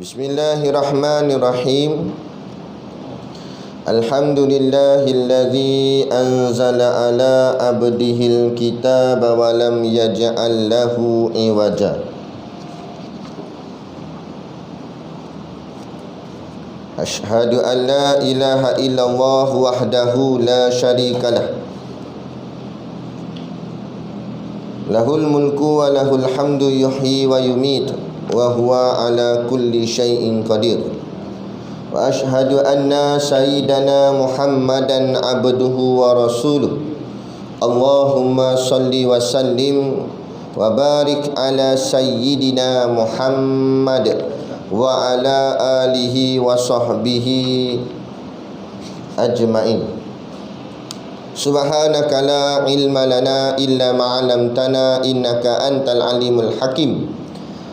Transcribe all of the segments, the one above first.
Bismillahirrahmanirrahim. Alhamdulillahilladzi anzala ala abdihil kitaba wa lam yaj'al lahu iwaja. Ashhadu an la ilaha illallah wahdahu la syarikalah. Lahul mulku wa lahul hamdu yuhyi wa yumit wa huwa ala kulli syai'in qadir. Wa ashhadu anna sayyidana Muhammadan abduhu wa rasuluh. Allahumma salli wa sallim wa barik ala sayyidina Muhammad wa ala alihi wa sahbihi ajma'in. Subhanaka la ilma lana illa ma 'allamtana innaka antal alimul hakim.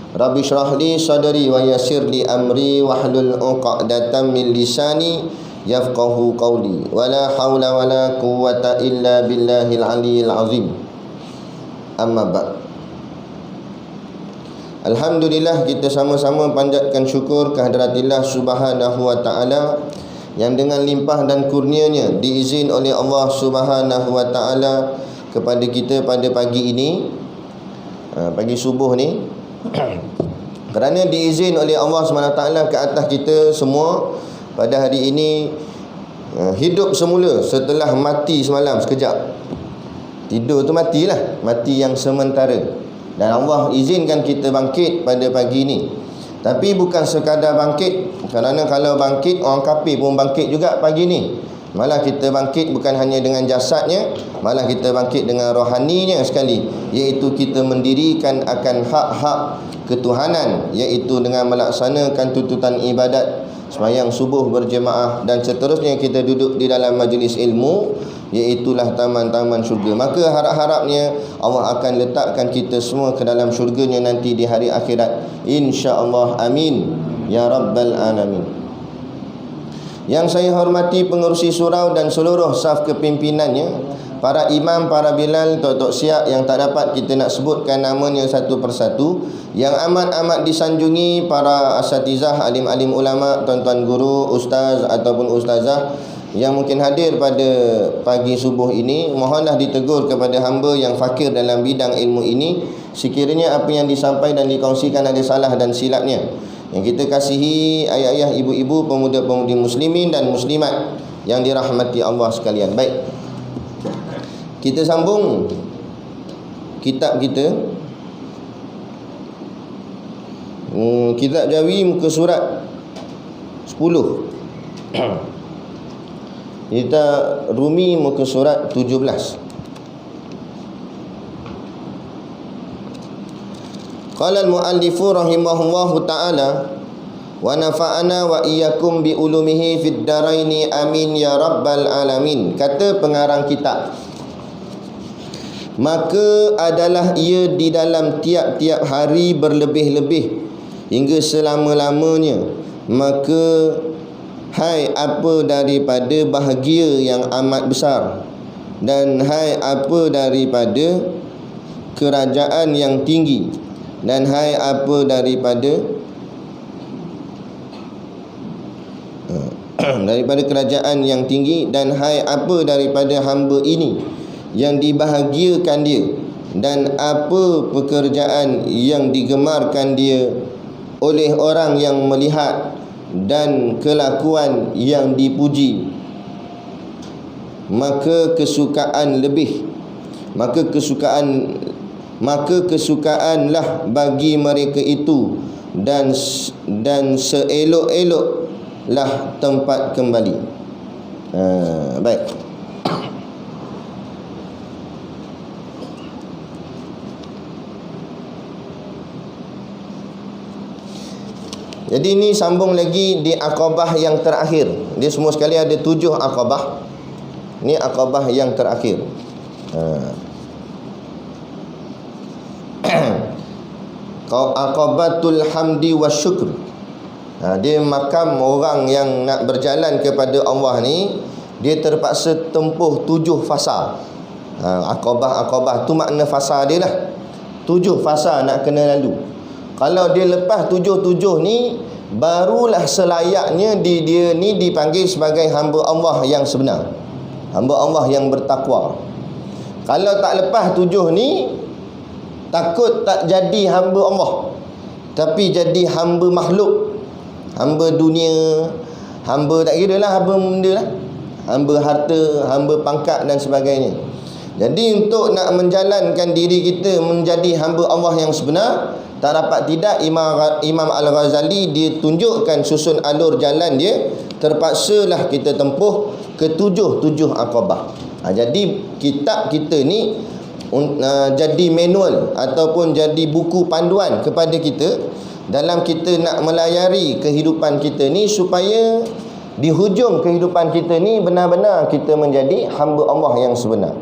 Rabbi shrah li sadri wa yassir li amri wahlul 'uqdatam min lisani yafqahu qawli. Wala haula wala quwwata illa billahil aliyyil azim. Amma ba'd. Alhamdulillah, kita sama-sama panjatkan syukur kehadiratillah subhanahu wa ta'ala yang dengan limpah dan kurnianya diizin oleh Allah subhanahu wa ta'ala kepada kita pada pagi ini, pagi subuh ni, kerana diizin oleh Allah SWT ke atas kita semua pada hari ini hidup semula setelah mati semalam sekejap. Tidur tu matilah, mati yang sementara. Dan Allah izinkan kita bangkit pada pagi ini. Tapi bukan sekadar bangkit, kerana kalau bangkit orang kafir pun bangkit juga pagi ni. Malah kita bangkit bukan hanya dengan jasadnya, malah kita bangkit dengan rohaninya sekali, iaitu kita mendirikan akan hak-hak ketuhanan, iaitu dengan melaksanakan tuntutan ibadat, sembahyang subuh berjemaah dan seterusnya. Kita duduk di dalam majlis ilmu, iaitulah taman-taman syurga. Maka harap-harapnya Allah akan letakkan kita semua ke dalam syurganya nanti di hari akhirat, insya-Allah. Amin ya rabbal alamin. Yang saya hormati pengerusi surau dan seluruh saf kepimpinannya, para imam, para bilal, tok-tok siap yang tak dapat kita nak sebutkan namanya satu persatu, yang amat-amat disanjungi para asatizah, alim-alim ulama, tuan-tuan guru, ustaz ataupun ustazah yang mungkin hadir pada pagi subuh ini. Mohonlah ditegur kepada hamba yang fakir dalam bidang ilmu ini, sekiranya apa yang disampaikan dan dikongsikan ada salah dan silapnya. Yang kita kasihi ayah-ayah, ibu-ibu, pemuda-pemudi muslimin dan muslimat yang dirahmati Allah sekalian. Baik, kita sambung kitab kita, kitab Jawi, muka surat 10. Kita Rumi, muka surat 17. Qala al-muallifu rahimahullahu ta'ala wa nafa'ana wa iyyakum bi ulumihi fid daraini amin ya rabbal alamin. Kata pengarang kitab, maka adalah ia di dalam tiap-tiap hari berlebih-lebih hingga selama-lamanya, maka hai apa daripada bahagia yang amat besar, dan hai apa daripada kerajaan yang tinggi, dan hai apa daripada kerajaan yang tinggi, dan hai apa daripada hamba ini yang dibahagiakan dia, dan apa pekerjaan yang digemarkan dia oleh orang yang melihat, dan kelakuan yang dipuji. Maka kesukaanlah bagi mereka itu, dan seelok-eloklah tempat kembali. Baik. Jadi ini sambung lagi di akabah yang terakhir. Dia semua sekali ada 7 akabah. Ini akabah yang terakhir. Aqabatul hamdi wa syukr. Dia makam orang yang nak berjalan kepada Allah ni, dia terpaksa tempuh 7 fasa. Aqabah tu makna fasa dia lah. 7 fasa nak kena lalu. Kalau dia lepas 7 ni, barulah selayaknya dia ni dipanggil sebagai hamba Allah yang sebenar, hamba Allah yang bertakwa. Kalau tak lepas 7 ni, takut tak jadi hamba Allah, tapi jadi hamba makhluk, hamba dunia, hamba tak kira lah, hamba benda lah, hamba harta, hamba pangkat dan sebagainya. Jadi untuk nak menjalankan diri kita menjadi hamba Allah yang sebenar, tak dapat tidak Imam Al-Ghazali dia tunjukkan susun alur jalan dia, terpaksalah kita tempuh ke 7 Aqabah. Jadi kitab kita ni jadi manual ataupun jadi buku panduan kepada kita dalam kita nak melayari kehidupan kita ni, supaya di hujung kehidupan kita ni benar-benar kita menjadi hamba Allah yang sebenar.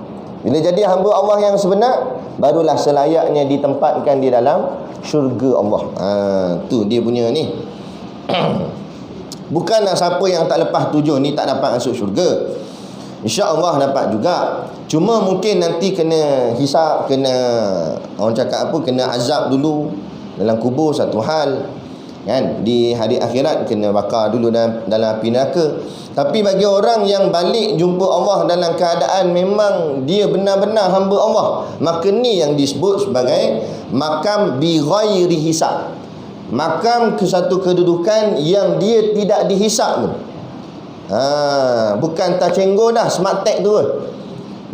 Bila jadi hamba Allah yang sebenar, barulah selayaknya ditempatkan di dalam syurga Allah. Tu dia punya ni. Bukanlah siapa yang tak lepas 7 ni tak dapat masuk syurga. InsyaAllah dapat juga. Cuma mungkin nanti kena hisap, kena orang cakap apa, kena azab dulu dalam kubur satu hal, kan? Di hari akhirat kena bakar dulu dalam api neraka. Tapi bagi orang yang balik jumpa Allah dalam keadaan memang dia benar-benar hamba Allah, maka ni yang disebut sebagai makam bi ghairi hisab. Makam ke satu kedudukan yang dia tidak dihisap pun. Bukan tercenggur dah, smart tag tu.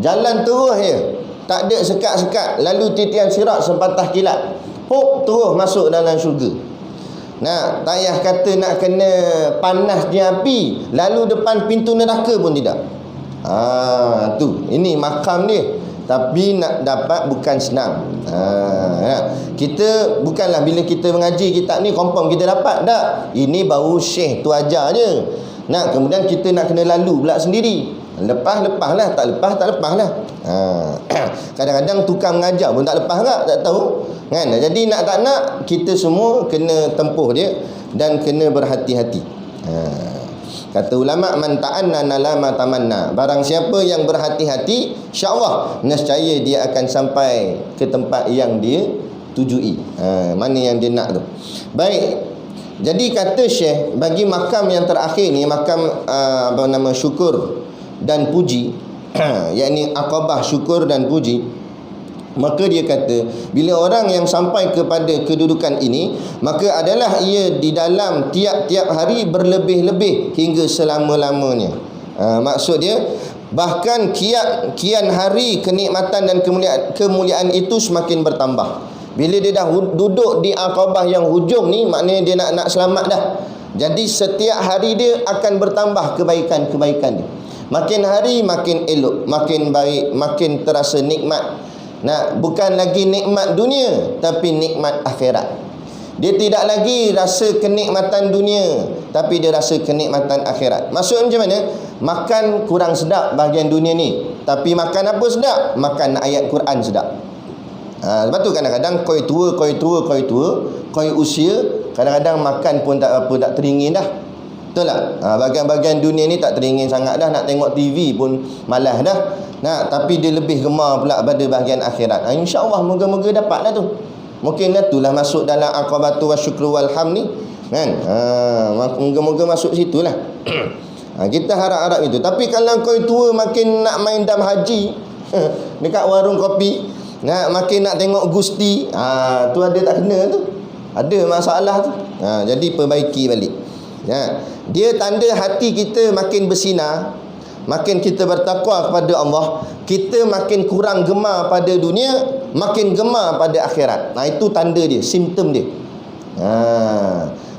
Jalan terus je, tak ada sekat-sekat, lalu titian sirat sepatah kilat, pop terus masuk dalam syurga. Nah, tak payah kata nak kena panasnya api, lalu depan pintu neraka pun tidak. Tu, ini makam dia. Tapi nak dapat bukan senang. Kita bukanlah bila kita mengaji kitab ni confirm kita dapat, tak. Ini baru syekh tu ajar je. Nah, kemudian kita nak kena lalu pula sendiri. Lepas lah, tak lepas lah. Kadang-kadang tukang mengajar pun tak lepas tak tahu, kan? Jadi nak tak nak, kita semua kena tempuh dia dan kena berhati-hati. Kata ulama, man ta'annana lama tamanna. Barang siapa yang berhati-hati, insya-Allah nescaya dia akan sampai ke tempat yang dia tujui. Mana yang dia nak tu. Baik. Jadi kata Syekh, bagi makam yang terakhir ni, makam syukur dan puji, yakni Aqabah syukur dan puji, maka dia kata bila orang yang sampai kepada kedudukan ini, maka adalah ia di dalam tiap-tiap hari berlebih-lebih hingga selama-lamanya. Maksud dia, bahkan kian hari kenikmatan dan kemuliaan itu semakin bertambah. Bila dia dah duduk di Aqabah yang hujung ni, maknanya dia nak selamat dah. Jadi setiap hari dia akan bertambah kebaikan-kebaikan dia. Makin hari makin elok, makin baik, makin terasa nikmat. Nah, bukan lagi nikmat dunia, tapi nikmat akhirat. Dia tidak lagi rasa kenikmatan dunia, tapi dia rasa kenikmatan akhirat. Maksud macam mana? Makan kurang sedap bahagian dunia ni, tapi makan apa sedap? Makan ayat Quran sedap. Sebab tu kadang-kadang koi usia, kadang-kadang makan pun tak teringin dah. Betul tak? Bahagian-bahagian dunia ni tak teringin sangat dah, nak tengok TV pun malas dah. Tapi dia lebih gemar pula pada bahagian akhirat. InsyaAllah moga-moga dapat lah tu. Mungkin lah itulah masuk dalam Aqabatu wa syukru wal ham ni, kan? Moga-moga masuk situ lah. Kita harap-harap itu. Tapi kalau koi tua makin nak main dam haji dekat warung kopi, makin nak tengok Gusti, tu ada tak kena tu, ada masalah tu. Jadi perbaiki balik. Dia tanda hati kita makin bersinar, makin kita bertakwa kepada Allah, kita makin kurang gemar pada dunia, makin gemar pada akhirat. Itu tanda dia, simptom dia.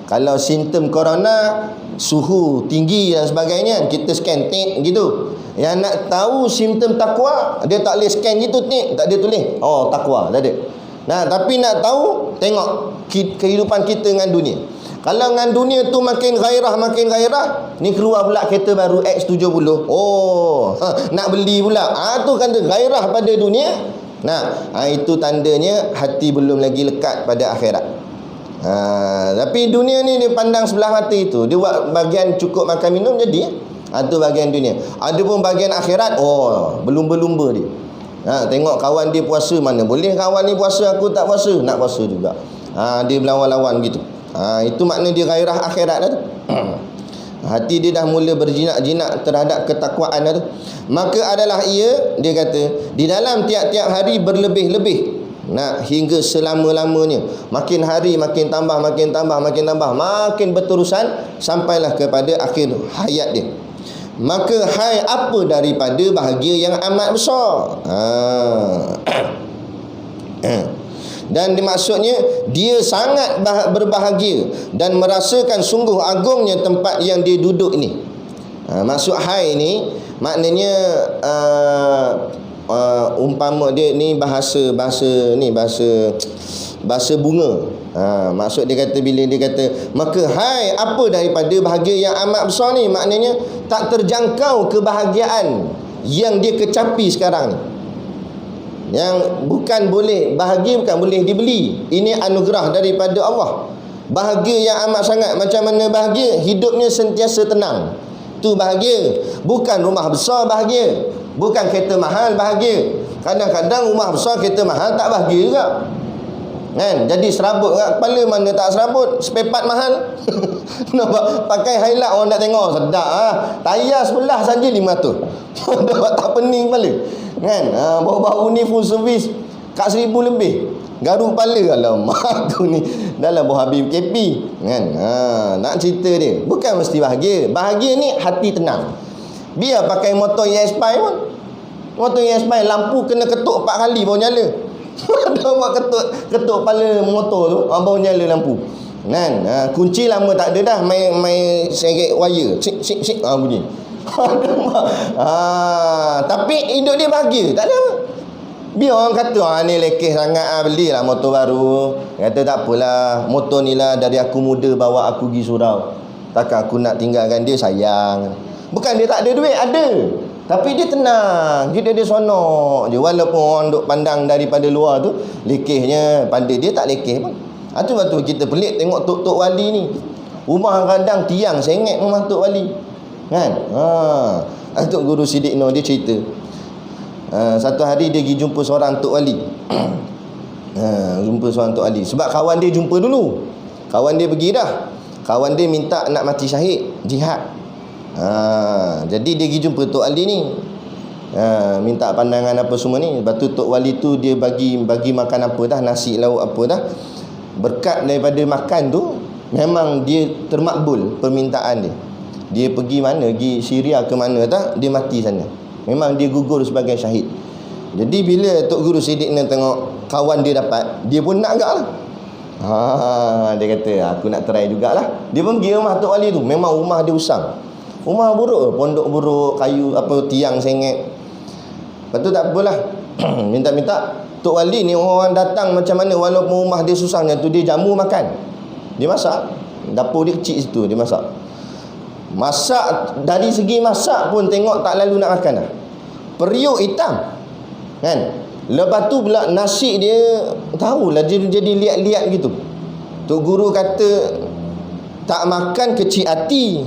Kalau simptom corona, suhu tinggi dan sebagainya, kita scan tik gitu. Yang nak tahu simptom takwa, dia tak boleh scan gitu tik, tak ada tulis takwa, tak ada. Tapi nak tahu, tengok kehidupan kita dengan dunia. Kalau dengan dunia tu makin gairah, ni keluar pula kereta baru X70. Nak beli pula. Tu kan gairah pada dunia. Itu tandanya hati belum lagi lekat pada akhirat. Tapi dunia ni dia pandang sebelah mata itu. Dia buat bahagian cukup makan minum jadi. Itu bahagian dunia. Ada pun bahagian akhirat, berlumba-lumba dia. Tengok kawan dia puasa, mana boleh kawan ni puasa, aku tak puasa. Nak puasa juga. Dia berlawan-lawan gitu. Itu makna dia gairah akhirat dah tu. Hati dia dah mula berjinak-jinak terhadap ketakwaan dah tu. Maka adalah ia, dia kata, di dalam tiap-tiap hari berlebih-lebih, hingga selama-lamanya, makin hari makin tambah, makin tambah, makin tambah, makin berterusan sampailah kepada akhir hayat dia. Maka hai apa daripada bahagia yang amat besar. Dan maksudnya dia sangat berbahagia dan merasakan sungguh agungnya tempat yang dia duduk ini. Maksud hai ni maknanya umpama dia ni bahasa bunga. Maksud dia kata, bila dia kata maka hai apa daripada bahagia yang amat besar ni, maknanya tak terjangkau kebahagiaan yang dia kecapi sekarang ni. Yang bukan boleh, bahagia bukan boleh dibeli. Ini anugerah daripada Allah. Bahagia yang amat sangat. Macam mana bahagia? Hidupnya sentiasa tenang. Tu bahagia. Bukan rumah besar bahagia, bukan kereta mahal bahagia. Kadang-kadang rumah besar, kereta mahal tak bahagia juga, kan? Jadi serabut kat kepala, mana tak serabut, spare part mahal. Nampak pakai highlight orang nak tengok sedap tayar sebelah saja 500. Nampak tak pening kepala, kan? Baru-baru ni full service kat 1000 lebih. Garuk kepala, alamak aku ni dalam buah habis KP, kan? Nak cerita dia bukan mesti bahagia. Bahagia ni hati tenang. Biar pakai motor ES5 pun, motor ES5 lampu kena ketuk 4 kali baru nyala. Dia buat ketuk kepala motor tu baru nyala lampu, kan? Kunci lama tak ada dah, main seret wire sik bunyi. Tapi hidup dia bahagia, tak ada. Biar orang kata ni lekeh sangat, belilah motor baru. Kata tak apalah, motor ni lah dari aku muda bawa aku pergi surau, takkan aku nak tinggalkan dia, sayang. Bukan dia tak ada duit, ada, tapi dia tenang, dia sonok je. Walaupun orang duk pandang daripada luar tu lekehnya, pandai dia tak lekeh pun. Itu waktu kita pelik tengok Tok Wali ni, rumah kadang tiang sengit rumah Tok Wali, kan? Tok Guru Siddiq Nur dia cerita, satu hari dia pergi jumpa seorang Tok Wali. Jumpa seorang Tok Wali sebab kawan dia jumpa dulu. Kawan dia pergi dah, kawan dia minta nak mati syahid jihad. Jadi dia pergi jumpa Tok Wali ni, minta pandangan apa semua ni. Lepas tu Tok Wali tu dia bagi makan apa dah, nasi lauk apa dah. Berkat daripada makan tu memang dia termakbul permintaan dia. Dia pergi mana, pergi Syria ke mana tak, dia mati sana. Memang dia gugur sebagai syahid. Jadi bila Tok Guru Siddiq ni tengok kawan dia dapat, dia pun nak agak lah. Dia kata aku nak try jugalah. Dia pun pergi rumah Tok Wali tu. Memang rumah dia usang, rumah buruk, pondok buruk, kayu apa, tiang sengit. Lepas tu tak apalah, minta-minta Tok Wali ni, orang datang macam mana, walaupun rumah dia susahnya tu, dia jamu makan, dia masak. Dapur dia kecil situ, dia masak. Dari segi masak pun tengok tak lalu nak makan dah. Periuk hitam, kan? Lepas tu pula nasi dia, tahulah dia jadi liat-liat gitu. Tok Guru kata tak makan kecil hati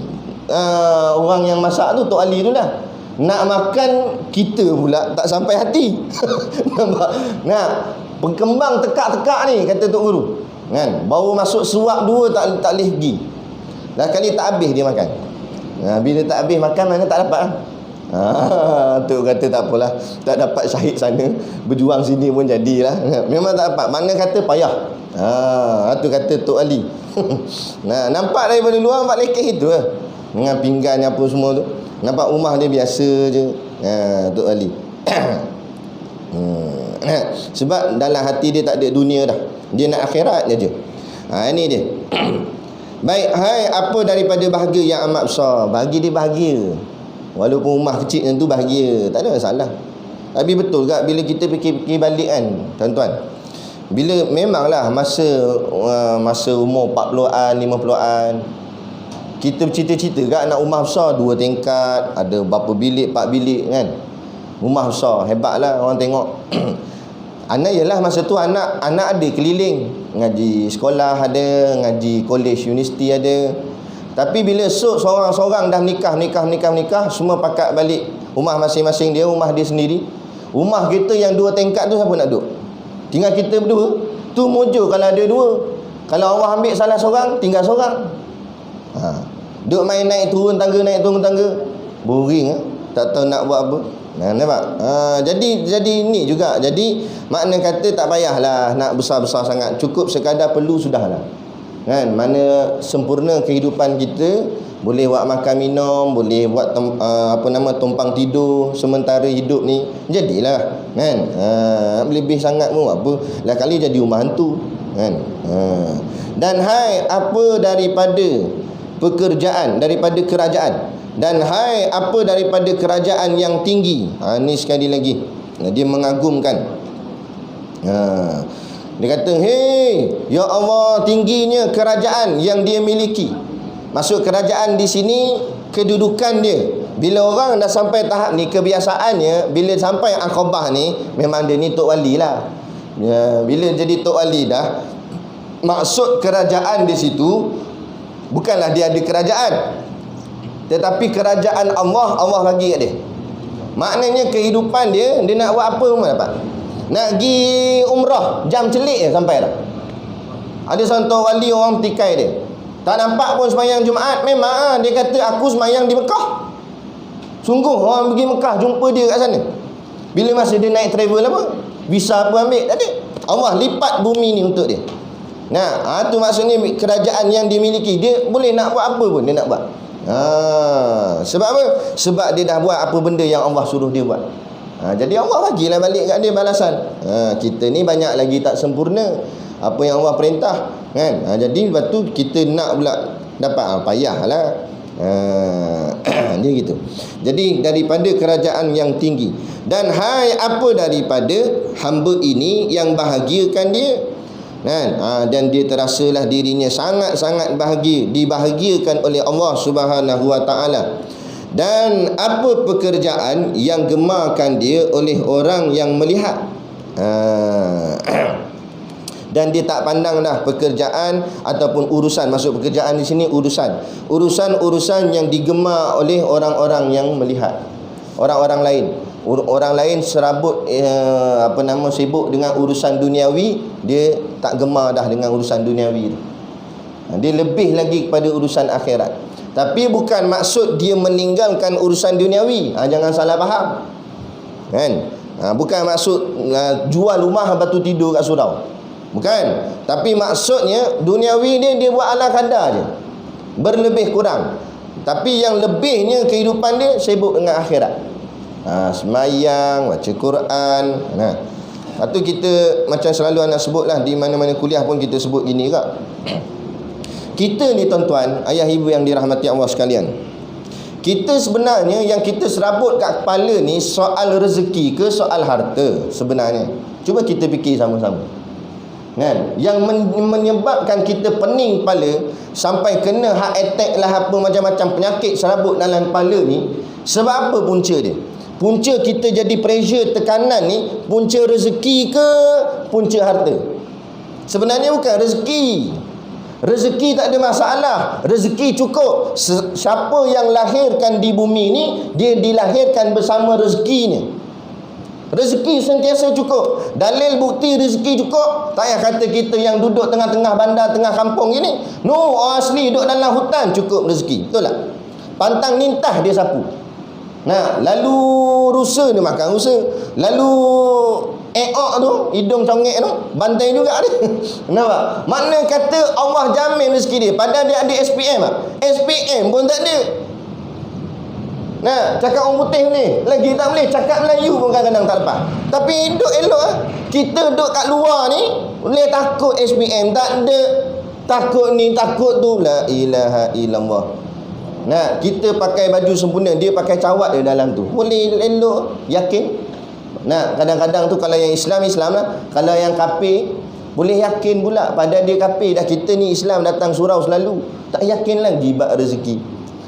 orang yang masak tu, Tok Ali tu lah. Nak makan kita pula tak sampai hati. Nampak? Nah, berkembang tekak-tekak ni, kata Tok Guru, kan? Baru masuk suap 2 tak boleh pergi. Dah kali tak habis dia makan. Bila tak habis makan, mana tak dapat lah. Tu kata tak apalah, tak dapat syahid sana, berjuang sini pun jadilah. Memang tak dapat, mana kata payah. Tu kata Tok Ali. Nampak daripada luar nampak lekeh itu lah, dengan pinggan apa semua tu. Nampak rumah dia biasa je, Tok Ali. Sebab dalam hati dia tak ada dunia dah, dia nak akhirat je. Ini dia. Baik, hai apa daripada bahagia yang amat besar. Bagi dia bahagia, walaupun rumah kecil yang tu bahagia, tak ada masalah. Tapi betul tak bila kita fikir balik kan, tuan-tuan, bila memanglah masa umur 40-an, 50-an, kita bercita-cita kan nak rumah besar, 2 tingkat, ada berapa bilik, 4 bilik, kan? Rumah besar, hebatlah orang tengok. Anak ialah masa tu anak ada keliling, ngaji sekolah ada, ngaji kolej, universiti ada. Tapi bila seorang-seorang dah nikah, semua pakat balik rumah masing-masing dia, rumah dia sendiri. Rumah kita yang 2 tingkat tu siapa nak duduk? Tinggal kita berdua. Tu mujur kalau ada 2. Kalau Allah ambil salah seorang, tinggal seorang. Duk main naik turun tangga, boring tak tahu nak buat apa. Nampak? Jadi ni juga. Jadi makna kata tak payahlah nak besar-besar sangat. Cukup sekadar perlu sudahlah. Kan? Mana sempurna kehidupan kita, boleh buat makan minum, boleh buat tumpang tidur sementara hidup ni. Jadilah, kan? Lebih sangat pun apa? Lah kali jadi rumah hantu, kan? Dan hai apa daripada pekerjaan, daripada kerajaan, dan hai apa daripada kerajaan yang tinggi. Ni sekali lagi dia mengagumkan. Dia kata, hei ya Allah, tingginya kerajaan yang dia miliki. Maksud kerajaan di sini kedudukan dia. Bila orang dah sampai tahap ni, kebiasaannya bila sampai akobah ni, memang dia ni tok wali lah. Bila jadi tok wali dah, maksud kerajaan di situ bukanlah dia ada kerajaan, tetapi kerajaan Allah bagi kat dia. Maknanya kehidupan dia nak buat apa pun dapat. Nak pergi umrah, jam celik je sampai dah. Ada seorang wali, orang petikai dia, tak nampak pun sembahyang Jumaat. Memang dia kata, aku sembahyang di Mekah. Sungguh orang pergi Mekah jumpa dia kat sana. Bila masa dia naik travel apa, visa apa ambil, tak ada. Allah lipat bumi ni untuk dia. Nah, tu maksudnya kerajaan yang dimiliki. Dia boleh nak buat apa pun dia nak buat. Sebab apa? Sebab dia dah buat apa benda yang Allah suruh dia buat. Jadi Allah bagilah balik kat dia balasan. Kita ni banyak lagi tak sempurna apa yang Allah perintah, kan? Jadi lepas tu kita nak pula dapat, payahlah. Dia gitu. Jadi daripada kerajaan yang tinggi, dan hai apa daripada hamba ini yang bahagiakan dia, kan? Dan dia terasalah dirinya sangat-sangat bahagia, dibahagiakan oleh Allah Subhanahu wa taala. Dan apa pekerjaan yang gemarkan dia oleh orang yang melihat. Dan dia tak pandang dah pekerjaan ataupun urusan. Maksud pekerjaan di sini urusan yang digemar oleh orang-orang yang melihat. Orang-orang lain. Orang lain serabut sibuk dengan urusan duniawi, dia tak gemar dah dengan urusan duniawi tu. Dia lebih lagi kepada urusan akhirat. Tapi bukan maksud dia meninggalkan urusan duniawi. Jangan salah faham, kan? Bukan maksud jual rumah lepas tu tidur kat surau. Bukan. Tapi maksudnya duniawi dia buat ala kadar je, berlebih kurang. Tapi yang lebihnya kehidupan dia sibuk dengan akhirat. Semayang, baca Quran. Lepas tu kita macam selalu anak sebutlah, di mana-mana kuliah pun kita sebut gini kak. Kita ni tuan-tuan, ayah ibu yang dirahmati Allah sekalian, kita sebenarnya yang kita serabut kat kepala ni soal rezeki ke soal harta sebenarnya? Cuba kita fikir sama-sama, kan? Yang menyebabkan kita pening kepala sampai kena heart attack lah, apa macam-macam penyakit serabut dalam kepala ni, sebab apa punca dia? Punca kita jadi pressure, tekanan ni, punca rezeki ke punca harta? Sebenarnya bukan rezeki. Rezeki tak ada masalah, rezeki cukup. Siapa yang lahirkan di bumi ni, dia dilahirkan bersama rezekinya. Rezeki sentiasa cukup. Dalil bukti rezeki cukup, tak payah kata kita yang duduk tengah-tengah bandar, tengah kampung gini. No, orang asli duduk dalam hutan cukup rezeki. Betul tak? Pantang nintah dia sapu. Lalu rusa dia makan rusa. Lalu eok tu, hidung congek tu, bantai juga dia. Nampak? Makna kata Allah jamin rezeki dia, padahal dia ada SPM tak? SPM pun tak ada. Cakap orang putih ni lagi tak boleh, cakap Melayu pun kadang-kadang tak lepas. Tapi duduk elok kita duduk kat luar ni, boleh takut SPM tak ada, takut ni takut tu. La ilaha illallah. Kita pakai baju sempurna, dia pakai cawat dia dalam tu, boleh elok, yakin? Kadang-kadang tu kalau yang Islam lah, kalau yang kafir boleh yakin pula pada dia kafir dah. Kita ni Islam datang surau selalu, tak yakin lagi bab rezeki.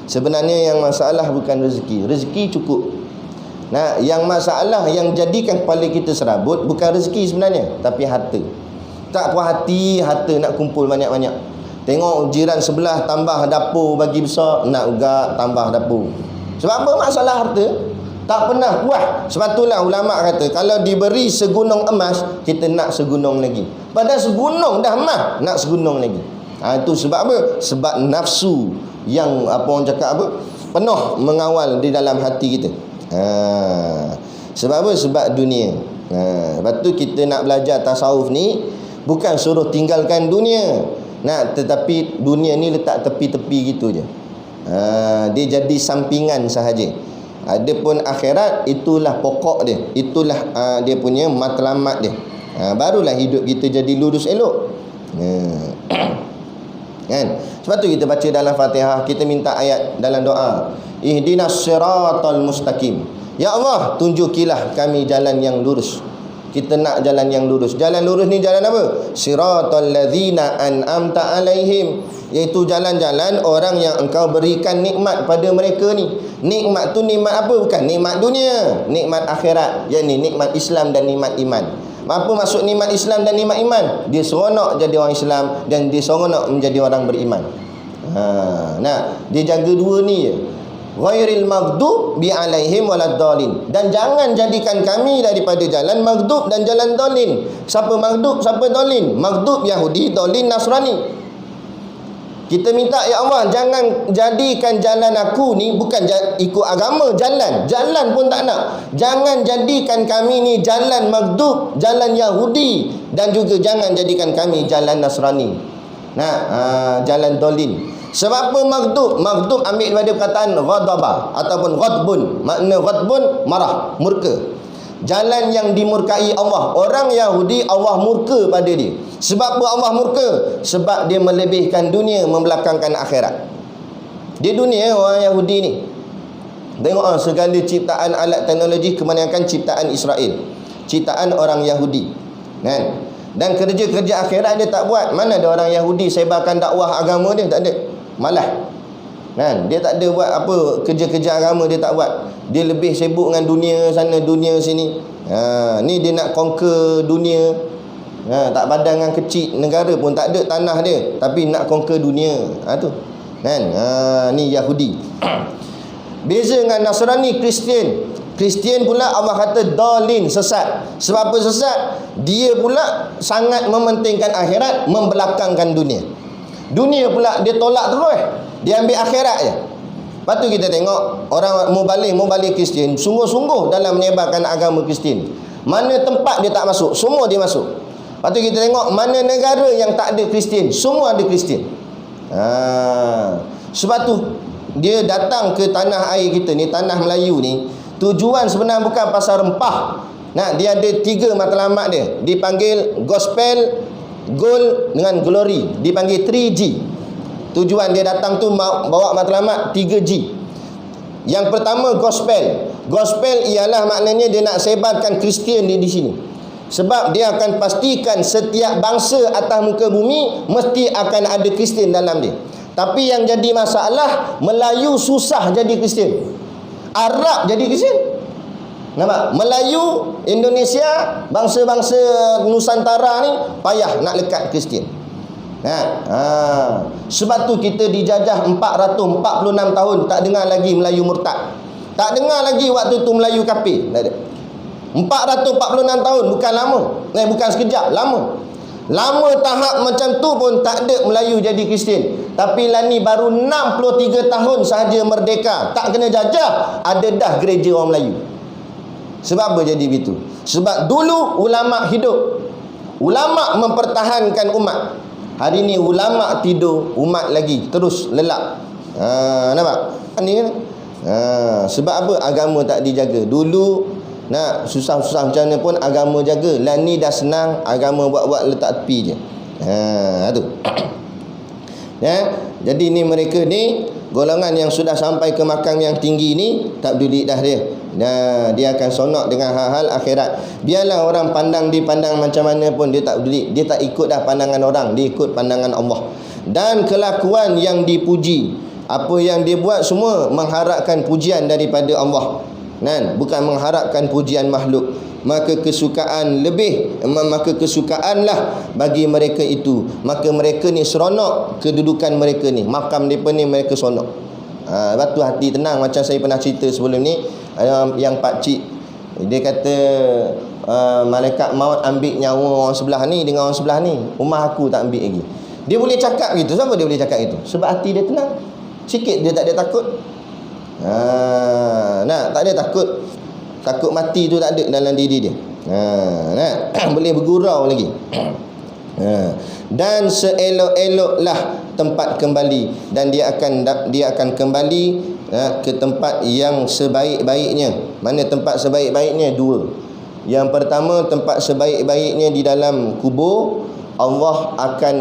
Sebenarnya yang masalah bukan rezeki cukup. Yang masalah yang jadikan kepala kita serabut bukan rezeki sebenarnya, tapi harta. Tak puas hati harta nak kumpul banyak-banyak. Tengok jiran sebelah tambah dapur bagi besar, nak juga tambah dapur. Sebab apa? Masalah harta. Tak pernah puas. Sebab itulah ulama kata, kalau diberi segunung emas, kita nak segunung lagi. Padahal segunung dah mah, nak segunung lagi. Itu sebab apa? Sebab nafsu yang apa orang cakap apa? Penuh mengawal di dalam hati kita. Sebab apa? Sebab dunia. Lepas tu kita nak belajar tasawuf ni bukan suruh tinggalkan dunia. Tetapi dunia ni letak tepi-tepi gitu je. Dia jadi sampingan sahaja. Adapun akhirat itulah pokok dia. Itulah dia punya matlamat dia. Barulah hidup kita jadi lurus elok. Kan? Sebab tu kita baca dalam Fatihah, kita minta ayat dalam doa, ihdinas siratal mustaqim. Ya Allah, tunjukilah kami jalan yang lurus. Kita nak jalan yang lurus. Jalan lurus ni jalan apa? Siratal ladzina an'amta alaihim, iaitu jalan-jalan orang yang engkau berikan nikmat pada mereka ni. Nikmat tu nikmat apa? Bukan nikmat dunia, nikmat akhirat, yakni nikmat Islam dan nikmat iman. Apa maksud nikmat Islam dan nikmat iman? Dia seronok jadi orang Islam dan dia seronok menjadi orang beriman. Dia jaga dua ni je. Ghairil maghdubi alaihim waladdallin. Dan jangan jadikan kami daripada jalan maghdub dan jalan dallin. Siapa maghdub, siapa dallin? Maghdub Yahudi, dallin Nasrani. Kita minta, ya Allah, jangan jadikan jalan aku ni bukan ikut agama, jalan pun tak nak. Jangan jadikan kami ni jalan maghdub, jalan Yahudi, dan juga jangan jadikan kami jalan Nasrani. Jalan dallin. Sebab apa maghdub? Maghdub ambil daripada perkataan ghadaba ataupun ghadbun. Makna ghadbun marah, murka. Jalan yang dimurkai Allah. Orang Yahudi Allah murka pada dia. Sebab apa Allah murka? Sebab dia melebihkan dunia, membelakangkan akhirat. Dia dunia orang Yahudi ni. Tengok segala ciptaan alat teknologi kebanyakan ciptaan Israel, ciptaan orang Yahudi, kan? Dan kerja-kerja akhirat dia tak buat. Mana ada orang Yahudi sebarkan dakwah agama dia? Tak ada. Malah, kan? Dia tak ada buat apa kerja-kerja agama, dia tak buat. Dia lebih sibuk dengan dunia sana, dunia sini. Ni dia nak conquer dunia. Tak pandang dengan kecil negara pun tak ada tanah dia, tapi nak conquer dunia. Tu. Kan? Ni Yahudi. Beza dengan Nasrani, Kristian. Kristian pula Allah kata dalin, sesat. Sebab apa sesat? Dia pula sangat mementingkan akhirat, membelakangkan dunia. Dunia pula dia tolak terus. Dia ambil akhirat je. Lepas tu kita tengok orang mubalik Kristian sungguh-sungguh dalam menyebarkan agama Kristian. Mana tempat dia tak masuk, semua dia masuk. Lepas tu kita tengok mana negara yang tak ada Kristian, semua ada Kristian. Sebab tu dia datang ke tanah air kita ni, tanah Melayu ni, tujuan sebenarnya bukan pasal rempah. Dia ada 3 matlamat dia. Dipanggil gospel, gold dengan glory. Dipanggil 3G. Tujuan dia datang tu bawa matlamat 3G. Yang pertama gospel. Gospel ialah maknanya dia nak sebarkan Kristian di sini. Sebab dia akan pastikan setiap bangsa atas muka bumi mesti akan ada Kristian dalam dia. Tapi yang jadi masalah, Melayu susah jadi Kristian, Arab jadi Kristian. Nampak? Melayu, Indonesia, bangsa-bangsa Nusantara ni payah nak lekat Kristian. Sebab tu kita dijajah 446 tahun, tak dengar lagi Melayu murtad. Tak dengar lagi waktu tu Melayu kafir. Tak ada. 446 tahun bukan lama. Bukan sekejap, lama. Lama tahap macam tu pun tak ada Melayu jadi Kristian. Tapi lah ni baru 63 tahun sahaja merdeka, tak kena jajah, ada dah gereja orang Melayu. Sebab apa jadi begitu? Sebab dulu ulama hidup, ulama mempertahankan umat. Hari ni ulama tidur, umat lagi terus lelap. Nampak? Ni kan? Sebab apa? Agama tak dijaga. Dulu nak susah-susah macam mana pun agama jaga. Lah ni dah senang, agama buat-buat letak tepi je. Tu. Jadi ni mereka ni golongan yang sudah sampai ke makam yang tinggi ni tak peduli dah dia. Dia akan sonok dengan hal-hal akhirat. Biarlah orang pandang dipandang macam mana pun dia tak peduli. Dia tak ikut dah pandangan orang, dia ikut pandangan Allah. Dan kelakuan yang dipuji, apa yang dia buat semua mengharapkan pujian daripada Allah. Bukan mengharapkan pujian makhluk. Maka kesukaanlah bagi mereka itu. Maka mereka ni seronok kedudukan mereka ni, makam mereka ni mereka seronok. Lepas tu hati tenang. Macam saya pernah cerita sebelum ni, yang pakcik dia kata malaikat maut ambil nyawa orang sebelah ni dengan orang sebelah ni, rumah aku tak ambil lagi. Dia boleh cakap gitu. Siapa dia boleh cakap itu? Sebab hati dia tenang. Sikit dia tak ada takut. Tak ada takut. Takut mati tu tak ada dalam diri dia. Boleh bergurau lagi. Dan seelok-eloklah tempat kembali, dan dia akan kembali ke tempat yang sebaik-baiknya. Mana tempat sebaik-baiknya? Dua. Yang pertama, tempat sebaik-baiknya di dalam kubur. Allah akan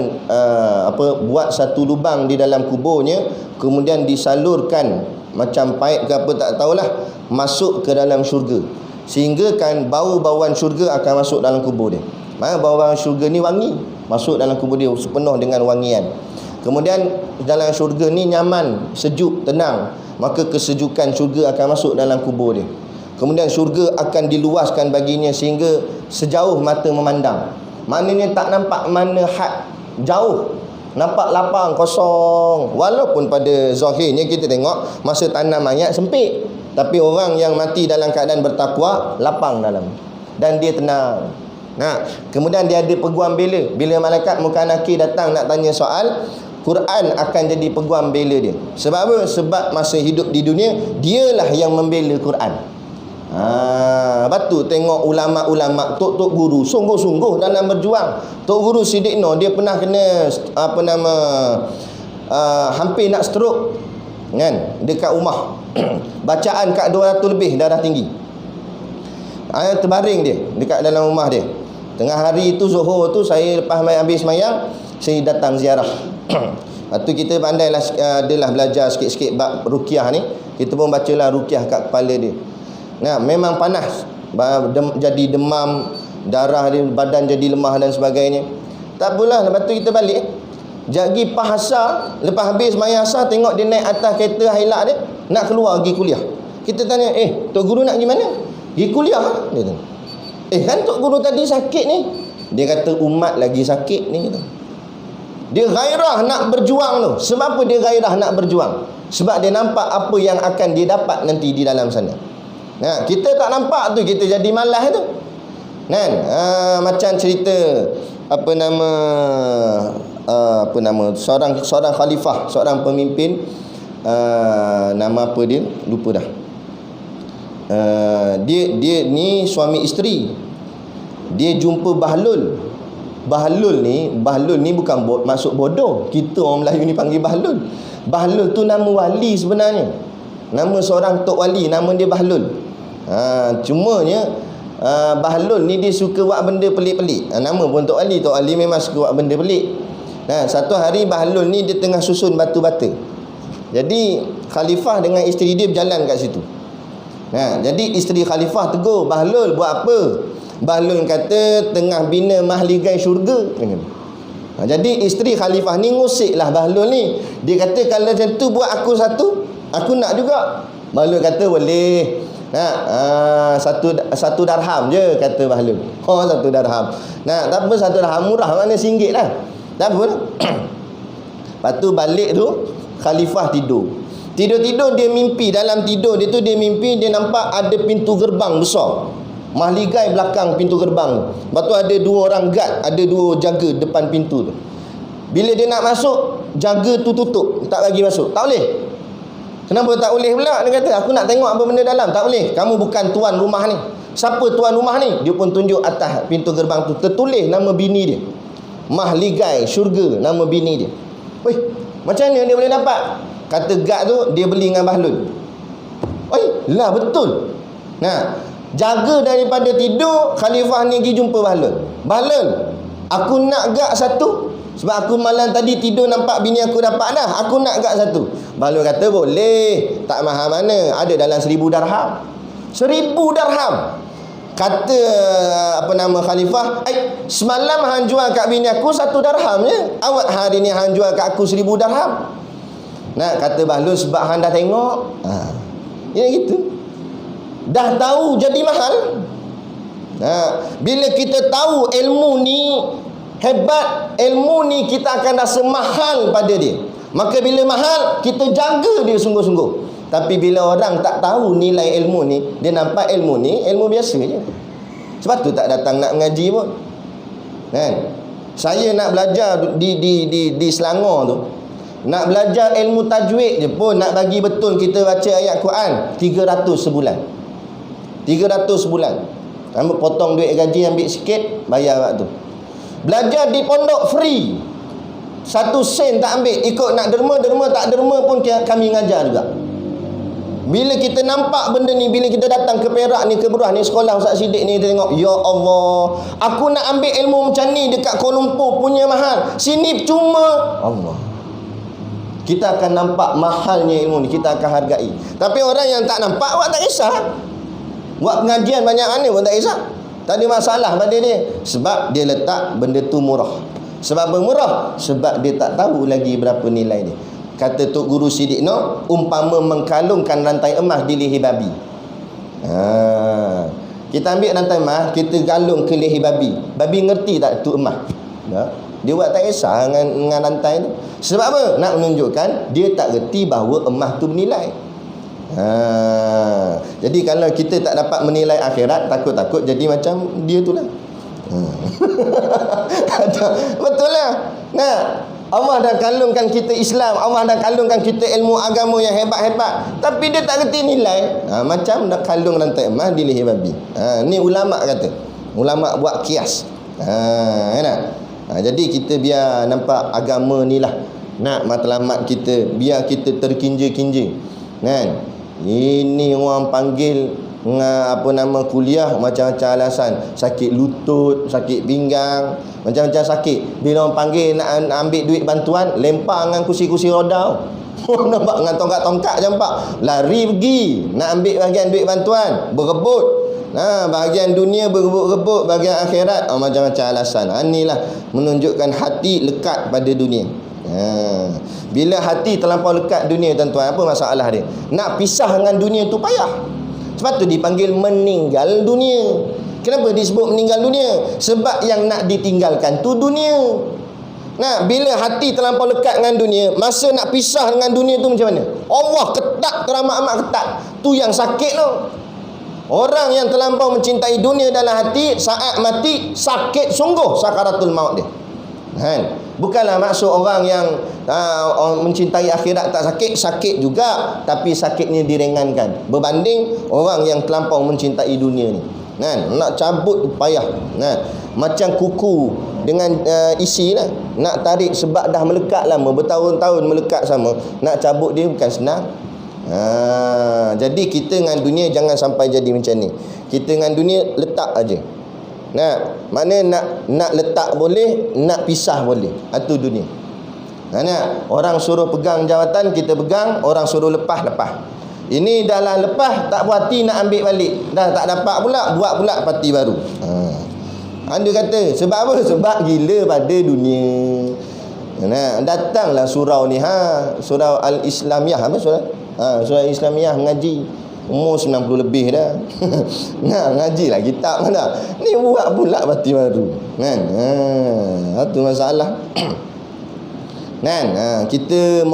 buat satu lubang di dalam kuburnya, kemudian disalurkan macam paip ke apa tak tahulah, masuk ke dalam syurga, sehingga kan bau-bauan syurga akan masuk dalam kubur dia. Mana bau-bauan syurga ni wangi, masuk dalam kubur dia penuh dengan wangian. Kemudian dalam syurga ni nyaman, sejuk, tenang, maka kesejukan syurga akan masuk dalam kubur dia. Kemudian syurga akan diluaskan baginya sehingga sejauh mata memandang. Maknanya tak nampak mana had, jauh, nampak lapang, kosong. Walaupun pada zahirnya kita tengok masa tanam mayat sempit, tapi orang yang mati dalam keadaan bertakwa, lapang dalam, dan dia tenang. Kemudian dia ada peguam bela. Bila malaikat muka nakir datang nak tanya soal, Quran akan jadi peguam bela dia. Sebab apa? Sebab masa hidup di dunia, dialah yang membela Quran. Batu tengok ulama-ulama, tok guru sungguh-sungguh dalam berjuang. Tok guru Siddiq Nur, dia pernah kena hampir nak stroke kan, dekat rumah. Bacaan kat 200 lebih, darah tinggi. Terbaring dia dekat dalam rumah dia. Tengah hari tu, Zuhur tu, saya lepas habis semayang, saya datang ziarah. Lepas tu kita pandailah, adalah belajar sikit-sikit bab ruqyah ni. Kita pun bacalah ruqyah kat kepala dia. Memang panas, jadi demam, darah dia, badan jadi lemah dan sebagainya. Tak apalah, lepas tu kita balik. Jadi asar, lepas habis semayang asar, tengok dia naik atas kereta Hilux dia, nak keluar pergi kuliah. Kita tanya, Tok Guru nak pergi mana? Pergi kuliah. Dia tanya, kan Tok Guru tadi sakit ni. Dia kata, umat lagi sakit ni. Dia gairah nak berjuang tu. Sebab apa dia gairah nak berjuang? Sebab dia nampak apa yang akan dia dapat nanti di dalam sana. Kita tak nampak tu, kita jadi malas tu kan. Macam cerita seorang khalifah, seorang pemimpin, nama apa dia lupa dah. Dia ni suami isteri. Dia jumpa Bahlul. Bahlul ni bukan maksud bodoh. Kita orang Melayu ni panggil Bahlul. Bahlul tu nama wali sebenarnya. Nama seorang tok wali, nama dia Bahlul. Cumanya Bahlul ni dia suka buat benda pelik-pelik. Nama pun tok wali. Tok wali memang suka buat benda pelik. Satu hari Bahlul ni dia tengah susun batu-bata. Jadi khalifah dengan isteri dia berjalan kat situ. Jadi isteri khalifah tegur, Bahlul buat apa? Bahlul kata tengah bina mahligai syurga. Jadi isteri khalifah ni ngusiklah Bahlul ni. Dia kata kalau macam tu buat aku satu, aku nak juga. Bahlul kata boleh. Satu darham je, kata Bahlul. Satu darham. Tak apa, satu darham murah, mana RM1 lah. Tak apa. Lepas tu balik tu, khalifah tidur. Tidur-tidur dia mimpi. Dalam tidur dia tu, dia mimpi dia nampak ada pintu gerbang besar, mahligai belakang pintu gerbang. Lepas tu ada 2 orang guard, ada 2 jaga depan pintu tu. Bila dia nak masuk, jaga tu tutup, tak bagi masuk. Tak boleh. Kenapa tak boleh pula? Dia kata, aku nak tengok apa benda dalam. Tak boleh, kamu bukan tuan rumah ni. Siapa tuan rumah ni? Dia pun tunjuk atas pintu gerbang tu, tertulis nama bini dia, mahligai syurga, nama bini dia. Macam mana dia boleh dapat? Kata guard tu, dia beli dengan Bahlul. Lah betul. Jaga daripada tidur, khalifah ni pergi jumpa Bahlul. Bahlul, aku nak guard satu, sebab aku malam tadi tidur nampak bini aku dapat dah. Aku nak guard satu. Bahlul kata boleh. Tak mahal mana, ada dalam 1000 darham. 1000 darham. Kata khalifah, semalam hang jual kat bini aku 1 darham je. Awak hari ni hang jual kat aku 1000 darham. Kata Bahlul, sebab hang dah tengok. Ya gitu. Dah tahu jadi mahal. Bila kita tahu ilmu ni hebat, ilmu ni kita akan rasa mahal pada dia. Maka bila mahal, kita jaga dia sungguh-sungguh. Tapi bila orang tak tahu nilai ilmu ni, dia nampak ilmu ni ilmu biasa je. Sebab tu tak datang nak mengaji pun. Kan? Saya nak belajar di Selangor tu, nak belajar ilmu tajwid je pun, nak bagi betul kita baca ayat Quran 300 sebulan. 300 sebulan. Ambil potong duit gaji, ambil sikit, bayar waktu. Belajar di pondok free. 1 sen tak ambil, ikut nak derma tak derma pun kami ngajar juga. Bila kita nampak benda ni, bila kita datang ke Perak ni, ke Beruah ni, sekolah Ustaz Siddiq ni, kita tengok, ya Allah, aku nak ambil ilmu macam ni dekat Kuala Lumpur punya mahal, sini cuma Allah. Kita akan nampak mahalnya ilmu ni, kita akan hargai. Tapi orang yang tak nampak, awak tak kisah. Buat pengajian banyak mana pun tak kisah. Tak ada masalah pada dia. Sebab dia letak benda tu murah. Sebab murah? Sebab dia tak tahu lagi berapa nilai dia. Kata Tok Guru Siddiq no, umpama mengkalungkan rantai emas di leher babi. Kita ambil rantai emas, kita galung ke leher babi. Babi ngerti tak tu emas? Dia buat tak kisah dengan rantai tu. Sebab apa? Nak menunjukkan dia tak reti bahawa emas tu bernilai. Jadi kalau kita tak dapat menilai akhirat, takut-takut jadi macam dia tu lah. Betul lah. Nah, Allah dah kalungkan kita Islam, Allah dah kalungkan kita ilmu agama yang hebat-hebat, tapi dia tak reti nilai. Macam dah kalung rantai emas di leher babi. Ni ulama kata. Ulama buat kias. Jadi kita biar nampak agama ni lah nak matlamat kita, biar kita terkinja-kinja. Kan? Ini orang panggil kuliah macam-macam alasan, sakit lutut, sakit pinggang, macam-macam sakit. Bila orang panggil nak ambil duit bantuan, lempar dengan kursi-kursi roda. Nampak dengan tongkat-tongkat campak, lari pergi nak ambil bahagian duit bantuan, berebut. Bahagian dunia berebut-rebut, bahagian akhirat, macam-macam alasan. Inilah menunjukkan hati lekat pada dunia. Bila hati terlampau lekat dunia, tuan-tuan, apa masalah dia? Nak pisah dengan dunia tu payah. Sebab tu dipanggil meninggal dunia. Kenapa disebut meninggal dunia? Sebab yang nak ditinggalkan tu dunia. Nah, bila hati terlampau lekat dengan dunia, masa nak pisah dengan dunia tu macam mana? Allah ketat, teramat-amat ketat. Tu yang sakit tu. Orang yang terlampau mencintai dunia dalam hati, saat mati sakit sungguh sakaratul maut dia. Bukanlah maksud orang yang mencintai akhirat tak sakit, sakit juga, tapi sakitnya diringankan berbanding orang yang terlampau mencintai dunia ni. Nak cabut payah. Macam kuku dengan isi lah, nak tarik sebab dah melekat lama, bertahun-tahun melekat sama, nak cabut dia bukan senang. Jadi kita dengan dunia jangan sampai jadi macam ni. Kita dengan dunia letak aja. Mana nak letak boleh, nak pisah boleh. Itu dunia. Orang suruh pegang jawatan, kita pegang. Orang suruh lepas. Ini dah lah lepas, tak puas hati nak ambil balik. Dah tak dapat pula, buat pula parti baru. Anda kata sebab apa? Sebab gila pada dunia. Datanglah surau ni, surau Al-Islamiyah. Apa surau? Surau Al-Islamiyah mengaji. Umur 90 lebih dah. Ngajilah kitab mana. Ni buat pula parti baru. Itu masalah. Kita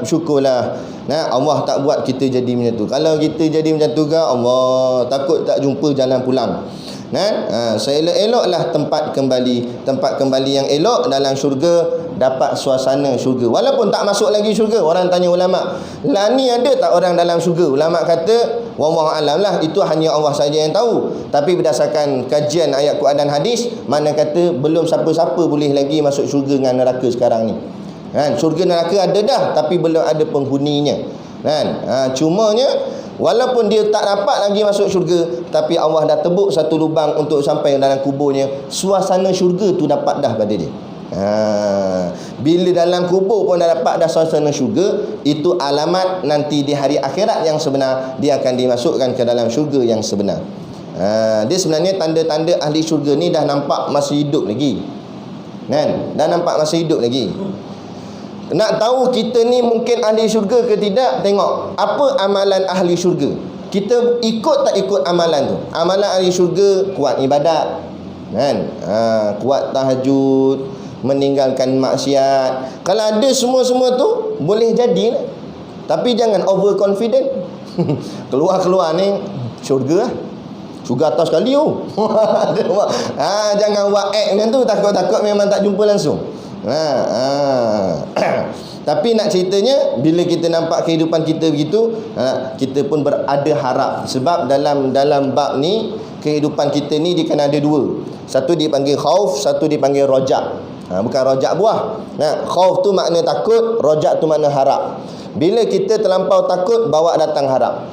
syukurlah. Allah tak buat kita jadi macam tu. Kalau kita jadi macam tu ke, Allah takut tak jumpa jalan pulang. Seelok-eloklah tempat kembali yang elok dalam syurga, dapat suasana syurga. Walaupun tak masuk lagi syurga, orang tanya ulama, lah ni ada tak orang dalam syurga? Ulama kata, wallahu alam lah, itu hanya Allah saja yang tahu. Tapi berdasarkan kajian ayat Quran dan hadis, mana kata belum siapa-siapa boleh lagi masuk syurga dengan neraka sekarang ni. Syurga neraka ada dah, tapi belum ada penghuninya. Cumanya walaupun dia tak dapat lagi masuk syurga, tapi Allah dah tebuk satu lubang untuk sampai dalam kuburnya, suasana syurga tu dapat dah pada dia. Bila dalam kubur pun dah dapat dah suasana syurga, itu alamat nanti di hari akhirat yang sebenar, dia akan dimasukkan ke dalam syurga yang sebenar. Dia sebenarnya tanda-tanda ahli syurga ni dah nampak masih hidup lagi. Dah nampak masih hidup lagi. Nak tahu kita ni mungkin ahli syurga ke tidak, tengok apa amalan ahli syurga. Kita ikut tak ikut amalan tu. Amalan ahli syurga, kuat ibadat, kuat tahajud, meninggalkan maksiat. Kalau ada semua-semua tu, boleh jadi lah. Tapi jangan overconfident. Keluar-keluar ni syurga lah. Sugar atas sekali tu. Jangan buat act macam tu, takut-takut memang tak jumpa langsung. Tapi nak ceritanya, bila kita nampak kehidupan kita begitu, kita pun berada harap. Sebab dalam bab ni, kehidupan kita ni dia kena ada dua. Satu dipanggil khauf, satu dipanggil rojak. Bukan rojak buah. Khauf tu makna takut, rojak tu makna harap. Bila kita terlampau takut, bawa datang harap.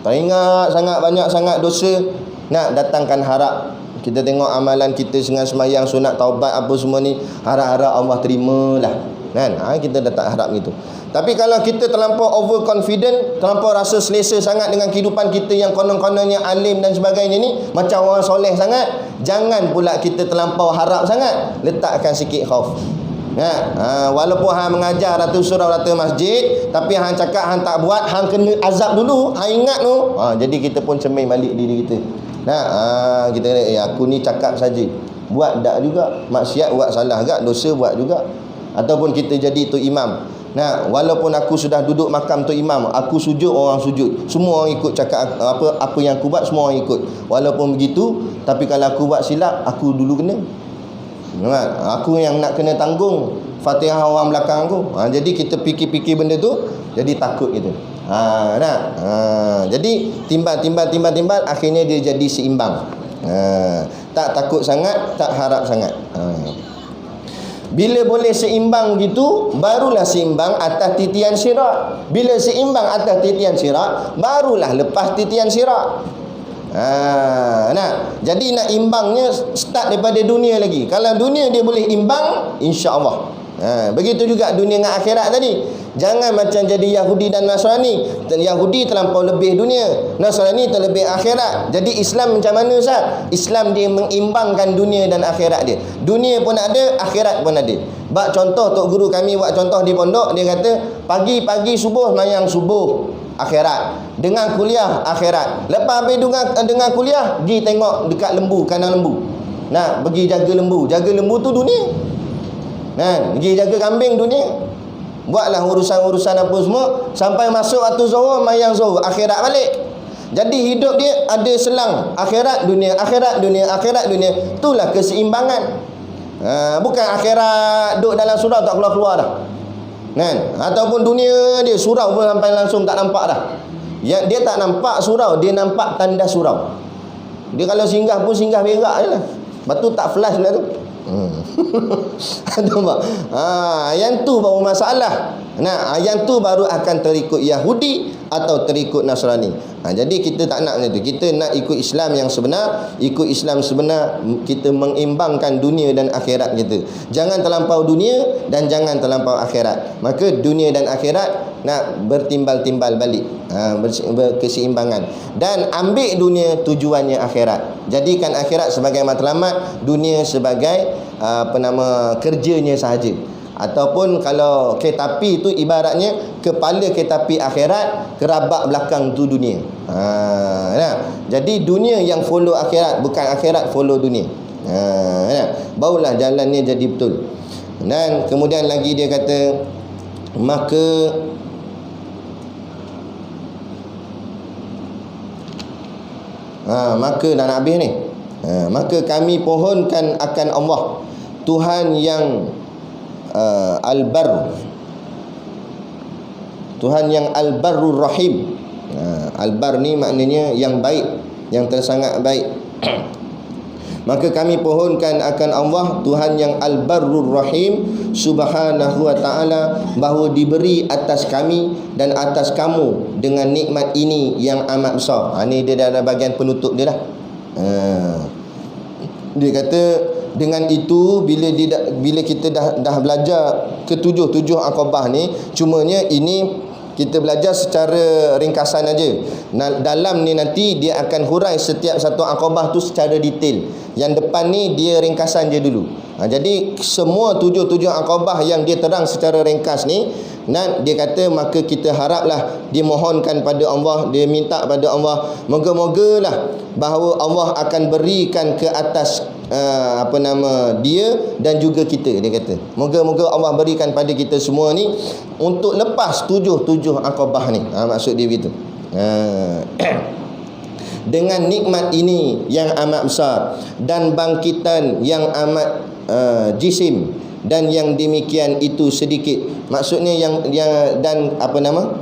Teringat sangat, banyak sangat dosa, nak datangkan harap. Kita tengok amalan kita dengan semayang, sunat, taubat, apa semua ni, harap-harap Allah terimalah, kan? Kita dah tak harap gitu. Tapi kalau kita terlampau overconfident, terlampau rasa selesa sangat dengan kehidupan kita yang konon-kononnya alim dan sebagainya ni, macam orang soleh sangat, jangan pula kita terlampau harap sangat. Letakkan sikit khauf. Walaupun hang mengajar ratus surau ratus masjid, tapi hang cakap hang tak buat, hang kena azab dulu, hang ingat tu. Jadi kita pun cermin balik diri kita. Kita aku ni cakap saja, buat tak juga, maksiat buat, salah gak, dosa buat juga. Ataupun kita jadi tu imam. Walaupun aku sudah duduk makam tu imam, aku sujud, orang sujud, semua orang ikut cakap apa yang aku buat, semua orang ikut. Walaupun begitu, tapi kalau aku buat silap, aku dulu kena. Aku yang nak kena tanggung Fatihah orang belakang aku. Jadi kita fikir-fikir benda tu, jadi takut gitu. Jadi timbal, akhirnya dia jadi seimbang. Tak takut sangat, tak harap sangat. Bila boleh seimbang gitu, barulah seimbang atas titian sirat. Bila seimbang atas titian sirat, barulah lepas titian sirat. Jadi nak imbangnya start daripada dunia lagi. Kalau dunia dia boleh imbang, insya-Allah. Begitu juga dunia dengan akhirat tadi. Jangan macam jadi Yahudi dan Nasrani. Yahudi terlampau lebih dunia, Nasrani terlebih akhirat. Jadi Islam macam mana Ustaz? Islam dia mengimbangkan dunia dan akhirat dia. Dunia pun ada, akhirat pun ada. Bak contoh tok guru kami buat contoh di pondok, dia kata pagi-pagi subuh mayang subuh, akhirat. Dengan kuliah, akhirat. Lepas habis dengan kuliah, pergi tengok dekat lembu, kandang lembu. Pergi jaga lembu. Jaga lembu tu dunia. Pergi jaga kambing dunia. Buatlah urusan-urusan apa semua, sampai masuk waktu zuhur, mayang zuhur, akhirat balik. Jadi hidup dia ada selang, akhirat dunia, akhirat dunia, akhirat dunia. Itulah keseimbangan. Bukan akhirat duduk dalam surau tak keluar-keluar dah. Ataupun dunia dia surau pun sampai langsung tak nampak dah. Dia tak nampak surau, dia nampak tanda surau. Dia kalau singgah pun singgah berak je lah. Lepas tu tak flash lah tu. Yang tu baru masalah. Yang tu baru akan terikut Yahudi atau terikut Nasrani. Jadi kita tak nak macam tu. Kita nak ikut Islam yang sebenar. Ikut Islam sebenar, kita mengimbangkan dunia dan akhirat kita. Jangan terlampau dunia dan jangan terlampau akhirat. Maka dunia dan akhirat nak bertimbal-timbal balik, berkeseimbangan. Dan ambil dunia tujuannya akhirat. Jadikan akhirat sebagai matlamat, dunia sebagai kerjanya sahaja. Ataupun kalau kereta api itu ibaratnya kepala kereta api akhirat, kerabak belakang tu dunia. Jadi dunia yang follow akhirat, bukan akhirat follow dunia. Barulah jalannya jadi betul. Dan kemudian lagi dia kata, maka dah nak habis ni. Maka kami pohonkan akan Allah, Tuhan yang Al-Barr, Tuhan yang Al-Barrur Rahim. Al-Barr ni maknanya yang baik, yang tersangat baik. Maka kami pohonkan akan Allah, Tuhan yang Al-Barrur Rahim, Subhanahu wa ta'ala, bahawa diberi atas kami dan atas kamu dengan nikmat ini yang amat besar. Ini dia dah bahagian penutup dia dah. Dia kata dengan itu, bila kita dah belajar ketujuh Aqabah ni, cumanya ini kita belajar secara ringkasan aja. Dalam ni nanti dia akan hurai setiap satu Aqabah tu secara detail. Yang depan ni dia ringkasan je dulu. Jadi semua tujuh Aqabah yang dia terang secara ringkas ni, dia kata maka kita haraplah, dimohonkan pada Allah, dia minta pada Allah, moga-mogalah bahawa Allah akan berikan ke atas dia dan juga kita. Dia kata moga-moga Allah berikan pada kita semua ni untuk lepas tujuh Aqabah ni. Maksud dia begitu. dengan nikmat ini yang amat besar dan bangkitan yang amat jisim, dan yang demikian itu sedikit. Maksudnya yang dan apa nama?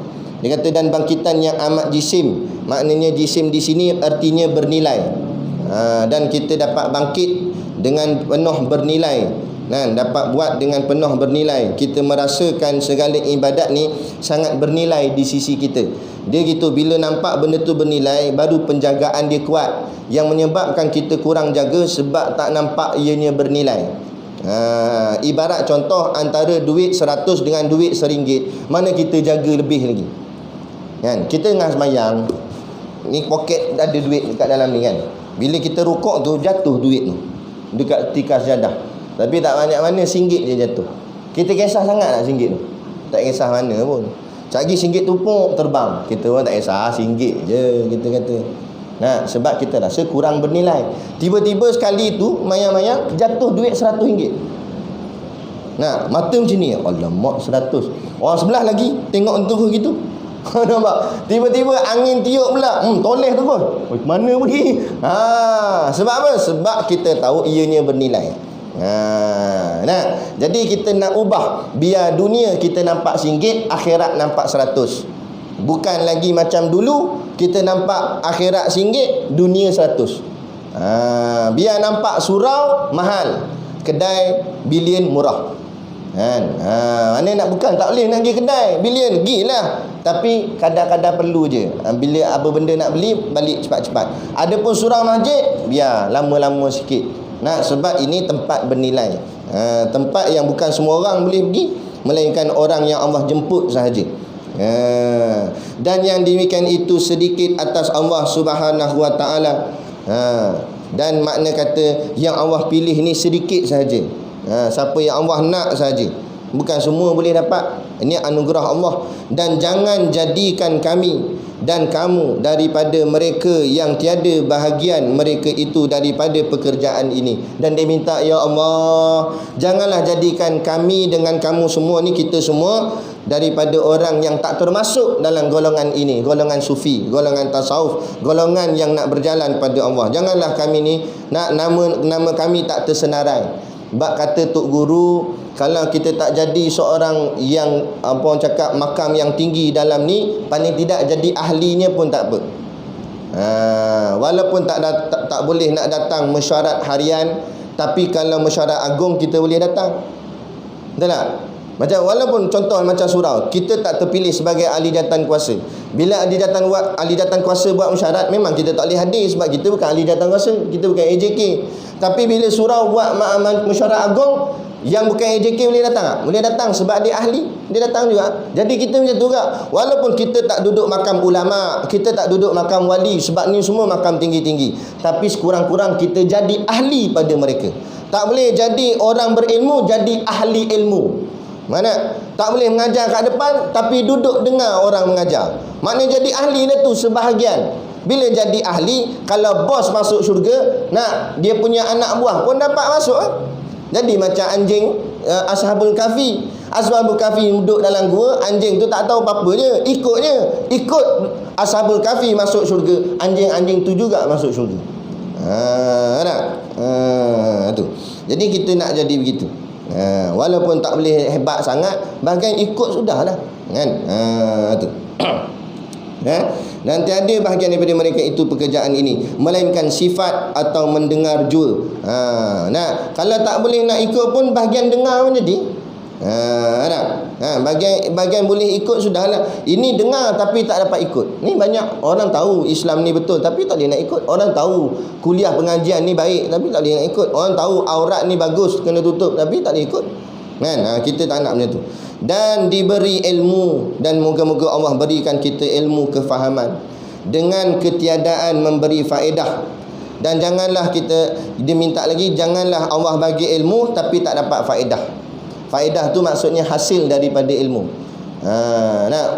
Dia kata dan bangkitan yang amat jisim. Maknanya jisim di sini artinya bernilai. Dan kita dapat bangkit dengan penuh bernilai. Dapat buat dengan penuh bernilai. Kita merasakan segala ibadat ni sangat bernilai di sisi kita. Dia gitu, bila nampak benda tu bernilai, baru penjagaan dia kuat. Yang menyebabkan kita kurang jaga sebab tak nampak ianya bernilai. Ibarat contoh antara duit 100 dengan duit RM1, mana kita jaga lebih lagi kan? Kita tengah sembahyang ni, poket ada duit dekat dalam ni kan. Bila kita rukuk tu, jatuh duit tu dekat tikas jadah, tapi tak banyak mana, RM1 je jatuh. Kita kisah sangat tak RM1 tu? Tak kisah mana pun. Lagi RM1 tu pun terbang, kita pun tak kisah, RM1 je kita kata. Sebab kita rasa kurang bernilai. Tiba-tiba sekali tu mayang-mayang jatuh duit RM100. Mata macam ni, alamak 100. Orang sebelah lagi tengok tu gitu. Nampak? Tiba-tiba angin tiup pula. Toleh tu pun. Mana pergi? Sebab apa? Sebab kita tahu ianya bernilai. Jadi kita nak ubah, biar dunia kita nampak RM1, akhirat nampak 100. Bukan lagi macam dulu kita nampak akhirat RM1, dunia 100. Biar nampak surau mahal, kedai bilion murah. Mana nak, bukan tak boleh nak pergi kedai bilion, pergilah. Tapi kadang-kadang perlu je. Bila apa benda nak beli, balik cepat-cepat. Adapun surau masjid, biar lama-lama sikit. Sebab ini tempat bernilai. Tempat yang bukan semua orang boleh pergi, melainkan orang yang Allah jemput sahaja. Dan yang demikian itu sedikit atas Allah Subhanahu wa taala. Dan makna kata yang Allah pilih ni sedikit sahaja. Siapa yang Allah nak sahaja, bukan semua boleh dapat. Ini anugerah Allah. Dan jangan jadikan kami dan kamu daripada mereka yang tiada bahagian mereka itu daripada pekerjaan ini. Dan dia minta, ya Allah, janganlah jadikan kami dengan kamu semua ni, kita semua, daripada orang yang tak termasuk dalam golongan ini, golongan sufi, golongan tasawuf, golongan yang nak berjalan pada Allah. Janganlah kami ni nak nama kami tak tersenarai. Bak kata Tok Guru, kalau kita tak jadi seorang yang apa orang cakap makam yang tinggi dalam ni, paling tidak jadi ahlinya pun tak apa. Walaupun tak boleh nak datang mesyuarat harian, tapi kalau mesyuarat agung kita boleh datang. Betul tak? Macam walaupun contoh macam surau, kita tak terpilih sebagai ahli jawatan kuasa. Bila ahli jawatan kuasa buat mesyuarat, memang kita tak boleh hadir sebab kita bukan ahli jawatan kuasa, kita bukan AJK. Tapi bila surau buat mesyuarat agung, yang bukan AJK boleh datang tak? Boleh datang sebab dia ahli, dia datang juga. Jadi kita macam tu juga. Walaupun kita tak duduk makam ulama, kita tak duduk makam wali, sebab ni semua makam tinggi-tinggi, tapi sekurang-kurang kita jadi ahli pada mereka. Tak boleh jadi orang berilmu jadi ahli ilmu. Mana? Tak boleh mengajar kat depan tapi duduk dengar orang mengajar. Maknanya jadi ahli dah tu sebahagian. Bila jadi ahli, kalau bos masuk syurga, dia punya anak buah pun dapat masuk. Jadi macam anjing Ashabul Kahfi. Ashabul Kahfi duduk dalam gua, anjing tu tak tahu apa-apa je, ikut Ashabul Kahfi masuk syurga, anjing-anjing tu juga masuk syurga. Tu. Jadi kita nak jadi begitu. Walaupun tak boleh hebat sangat, bahagian ikut sudahlah kan. Tu. Dan tiada bahagian daripada mereka itu pekerjaan ini, melainkan sifat atau mendengar jua. Kalau tak boleh nak ikut pun, bahagian dengar pun jadi. Bahagian boleh ikut sudahlah. Ini dengar tapi tak dapat ikut. Ni banyak orang tahu Islam ni betul tapi tak boleh nak ikut. Orang tahu kuliah pengajian ni baik tapi tak boleh nak ikut. Orang tahu aurat ni bagus kena tutup tapi tak boleh ikut. Kita tak nak macam tu. Dan diberi ilmu, dan moga-moga Allah berikan kita ilmu kefahaman dengan ketiadaan memberi faedah. Dan janganlah kita, dia minta lagi, janganlah Allah bagi ilmu tapi tak dapat faedah. Faedah tu maksudnya hasil daripada ilmu.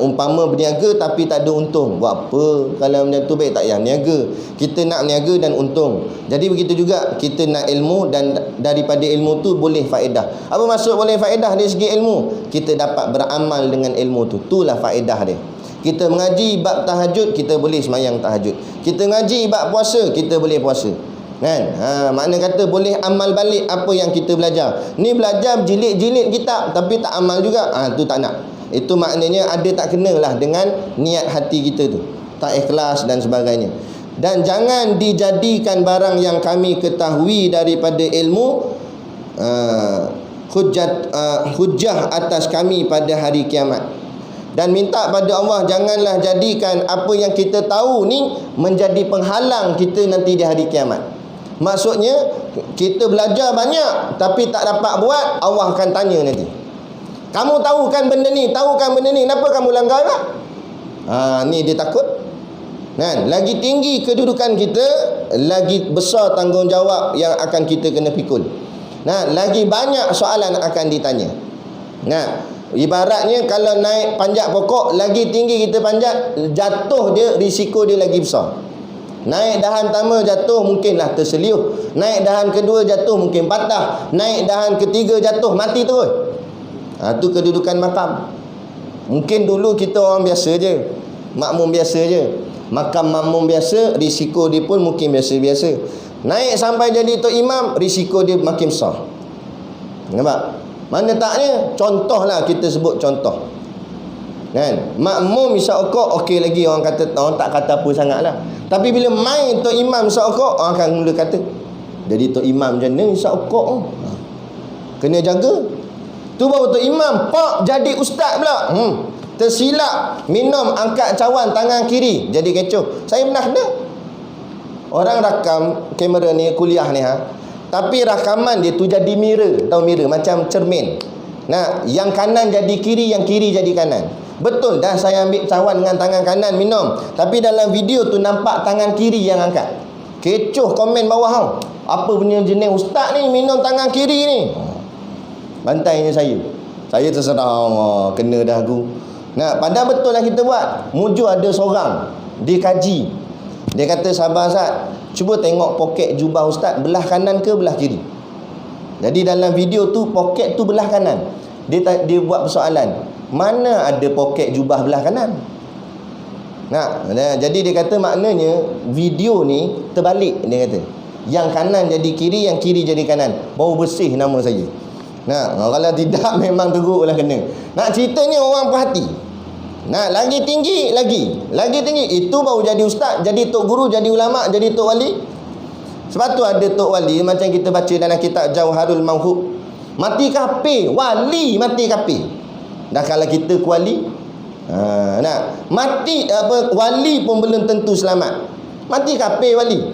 Umpama berniaga tapi tak ada untung, buat apa? Kalau macam tu baik tak payah niaga. Kita nak niaga dan untung. Jadi begitu juga kita nak ilmu, dan daripada ilmu tu boleh faedah. Apa maksud boleh faedah dari segi ilmu? Kita dapat beramal dengan ilmu tu. Itulah faedah dia. Kita mengaji bab tahajud, kita boleh semayang tahajud. Kita ngaji bab puasa, kita boleh puasa. Kan? Makna kata boleh amal balik apa yang kita belajar. Ni belajar jilid-jilid kitab tapi tak amal juga. Tu tak nak. Itu maknanya ada tak kenalah dengan niat hati kita tu. Tak ikhlas dan sebagainya. Dan jangan dijadikan barang yang kami ketahui daripada ilmu hujjah atas kami pada hari kiamat. Dan minta pada Allah, janganlah jadikan apa yang kita tahu ni menjadi penghalang kita nanti di hari kiamat. Maksudnya kita belajar banyak tapi tak dapat buat, Allah akan tanya nanti. Kamu tahu kan benda ni, kenapa kamu langgar tak? Ni dia takut. Kan? Lagi tinggi kedudukan kita, lagi besar tanggungjawab yang akan kita kena pikul. Lagi banyak soalan akan ditanya. Ibaratnya kalau naik panjat pokok, lagi tinggi kita panjat, jatuh dia, risiko dia lagi besar. Naik dahan pertama jatuh, mungkinlah terseliuh. Naik dahan kedua jatuh, mungkin patah. Naik dahan ketiga jatuh, mati terus. Tu kedudukan makam. Mungkin dulu kita orang biasa je, makmum biasa je. Makam makmum biasa, risiko dia pun mungkin biasa-biasa. Naik sampai jadi tok imam, risiko dia makin besar. Nampak? Mana taknya? Contohlah, kita sebut contoh. Kan? Makmum isyak-ukuk okey lagi, orang kata, orang tak kata apa sangatlah. Tapi bila main tok imam isyak-ukuk, orang akan mula kata, jadi tok imam macam ni isyak-ukuk. Kena jaga. Tu baru tok imam, pak jadi ustaz pula. Tersilap, minum, angkat cawan tangan kiri, jadi kecoh. Saya pernah kena. Orang rakam kamera ni, kuliah ni tapi rakaman dia tu jadi mirror. Tahu mirror? Macam cermin. Yang kanan jadi kiri, yang kiri jadi kanan. Betul dah saya ambil cawan dengan tangan kanan minum, tapi dalam video tu nampak tangan kiri yang angkat. Kecoh komen bawah. Apa punya jenis ustaz ni minum tangan kiri ni? Bantainya saya. Saya terserah, kena dah aku. Padahal betul lah kita buat. Mujur ada seorang, dia kaji. Dia kata, sabar Ustaz, cuba tengok poket jubah Ustaz, belah kanan ke belah kiri. Jadi dalam video tu, poket tu belah kanan. Dia buat persoalan, mana ada poket jubah belah kanan? Jadi dia kata maknanya video ni terbalik. Dia kata yang kanan jadi kiri, yang kiri jadi kanan. Baru bersih nama saya. Kalau tidak memang teruklah kena. Ceritanya orang perhati. Lagi tinggi, lagi tinggi, itu baru jadi ustaz, jadi tok guru, jadi ulama, jadi tok wali. Sebab tu ada tok wali, macam kita baca dalam kitab Jauharul Mauhub, mati kafir, wali mati kafir. Dah kalau kita kuali, mati wali pun belum tentu selamat. Mati kafir wali.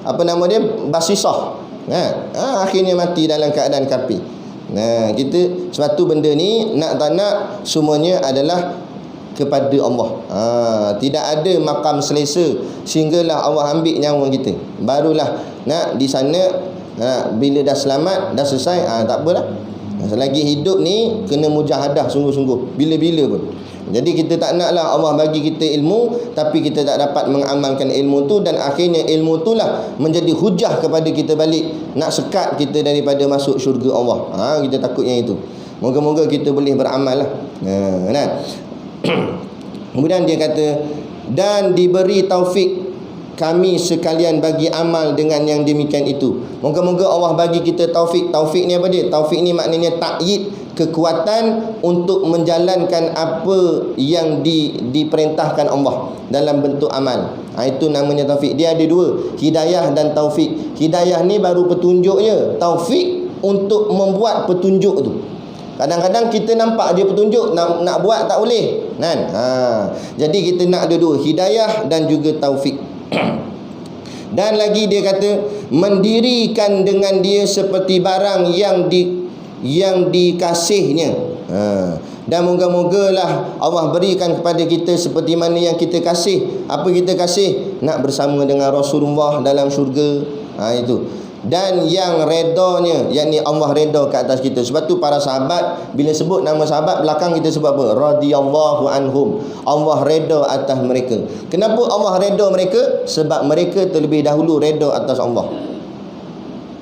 Apa nama dia? Basisah. Akhirnya mati dalam keadaan kafir. Kita sebab tu benda ni nak tak nak semuanya adalah kepada Allah. Tidak ada makam selesa sehinggalah Allah ambil nyawa kita. Barulah di sana bila dah selamat, dah selesai, tak apalah. Selagi hidup ni kena mujahadah sungguh-sungguh, bila-bila pun. Jadi kita tak naklah Allah bagi kita ilmu tapi kita tak dapat mengamalkan ilmu tu, dan akhirnya ilmu itulah menjadi hujah kepada kita balik, nak sekat kita daripada masuk syurga Allah. Kita takutnya itu. Moga-moga kita boleh beramal lah. Kemudian dia kata, dan diberi taufik kami sekalian bagi amal dengan yang demikian itu. Moga-moga Allah bagi kita taufik. Taufik ni apa dia? Taufik ni maknanya ta'yid, kekuatan untuk menjalankan apa yang diperintahkan Allah dalam bentuk amal. Itu namanya taufik. Dia ada dua, hidayah dan taufik. Hidayah ni baru petunjuknya. Taufik untuk membuat petunjuk tu. Kadang-kadang kita nampak dia petunjuk, nak buat tak boleh. Jadi kita nak ada dua, hidayah dan juga taufik. Dan lagi dia kata, mendirikan dengan dia seperti barang yang dikasihnya. Dan moga-mogalah Allah berikan kepada kita seperti mana yang kita kasih. Apa kita kasih? Nak bersama dengan Rasulullah dalam syurga. Itu. Dan yang redanya, yakni Allah reda ke atas kita. Sebab tu para sahabat, bila sebut nama sahabat, belakang kita sebut apa? Radiyallahu anhum. Allah reda atas mereka. Kenapa Allah reda mereka? Sebab mereka terlebih dahulu reda atas Allah.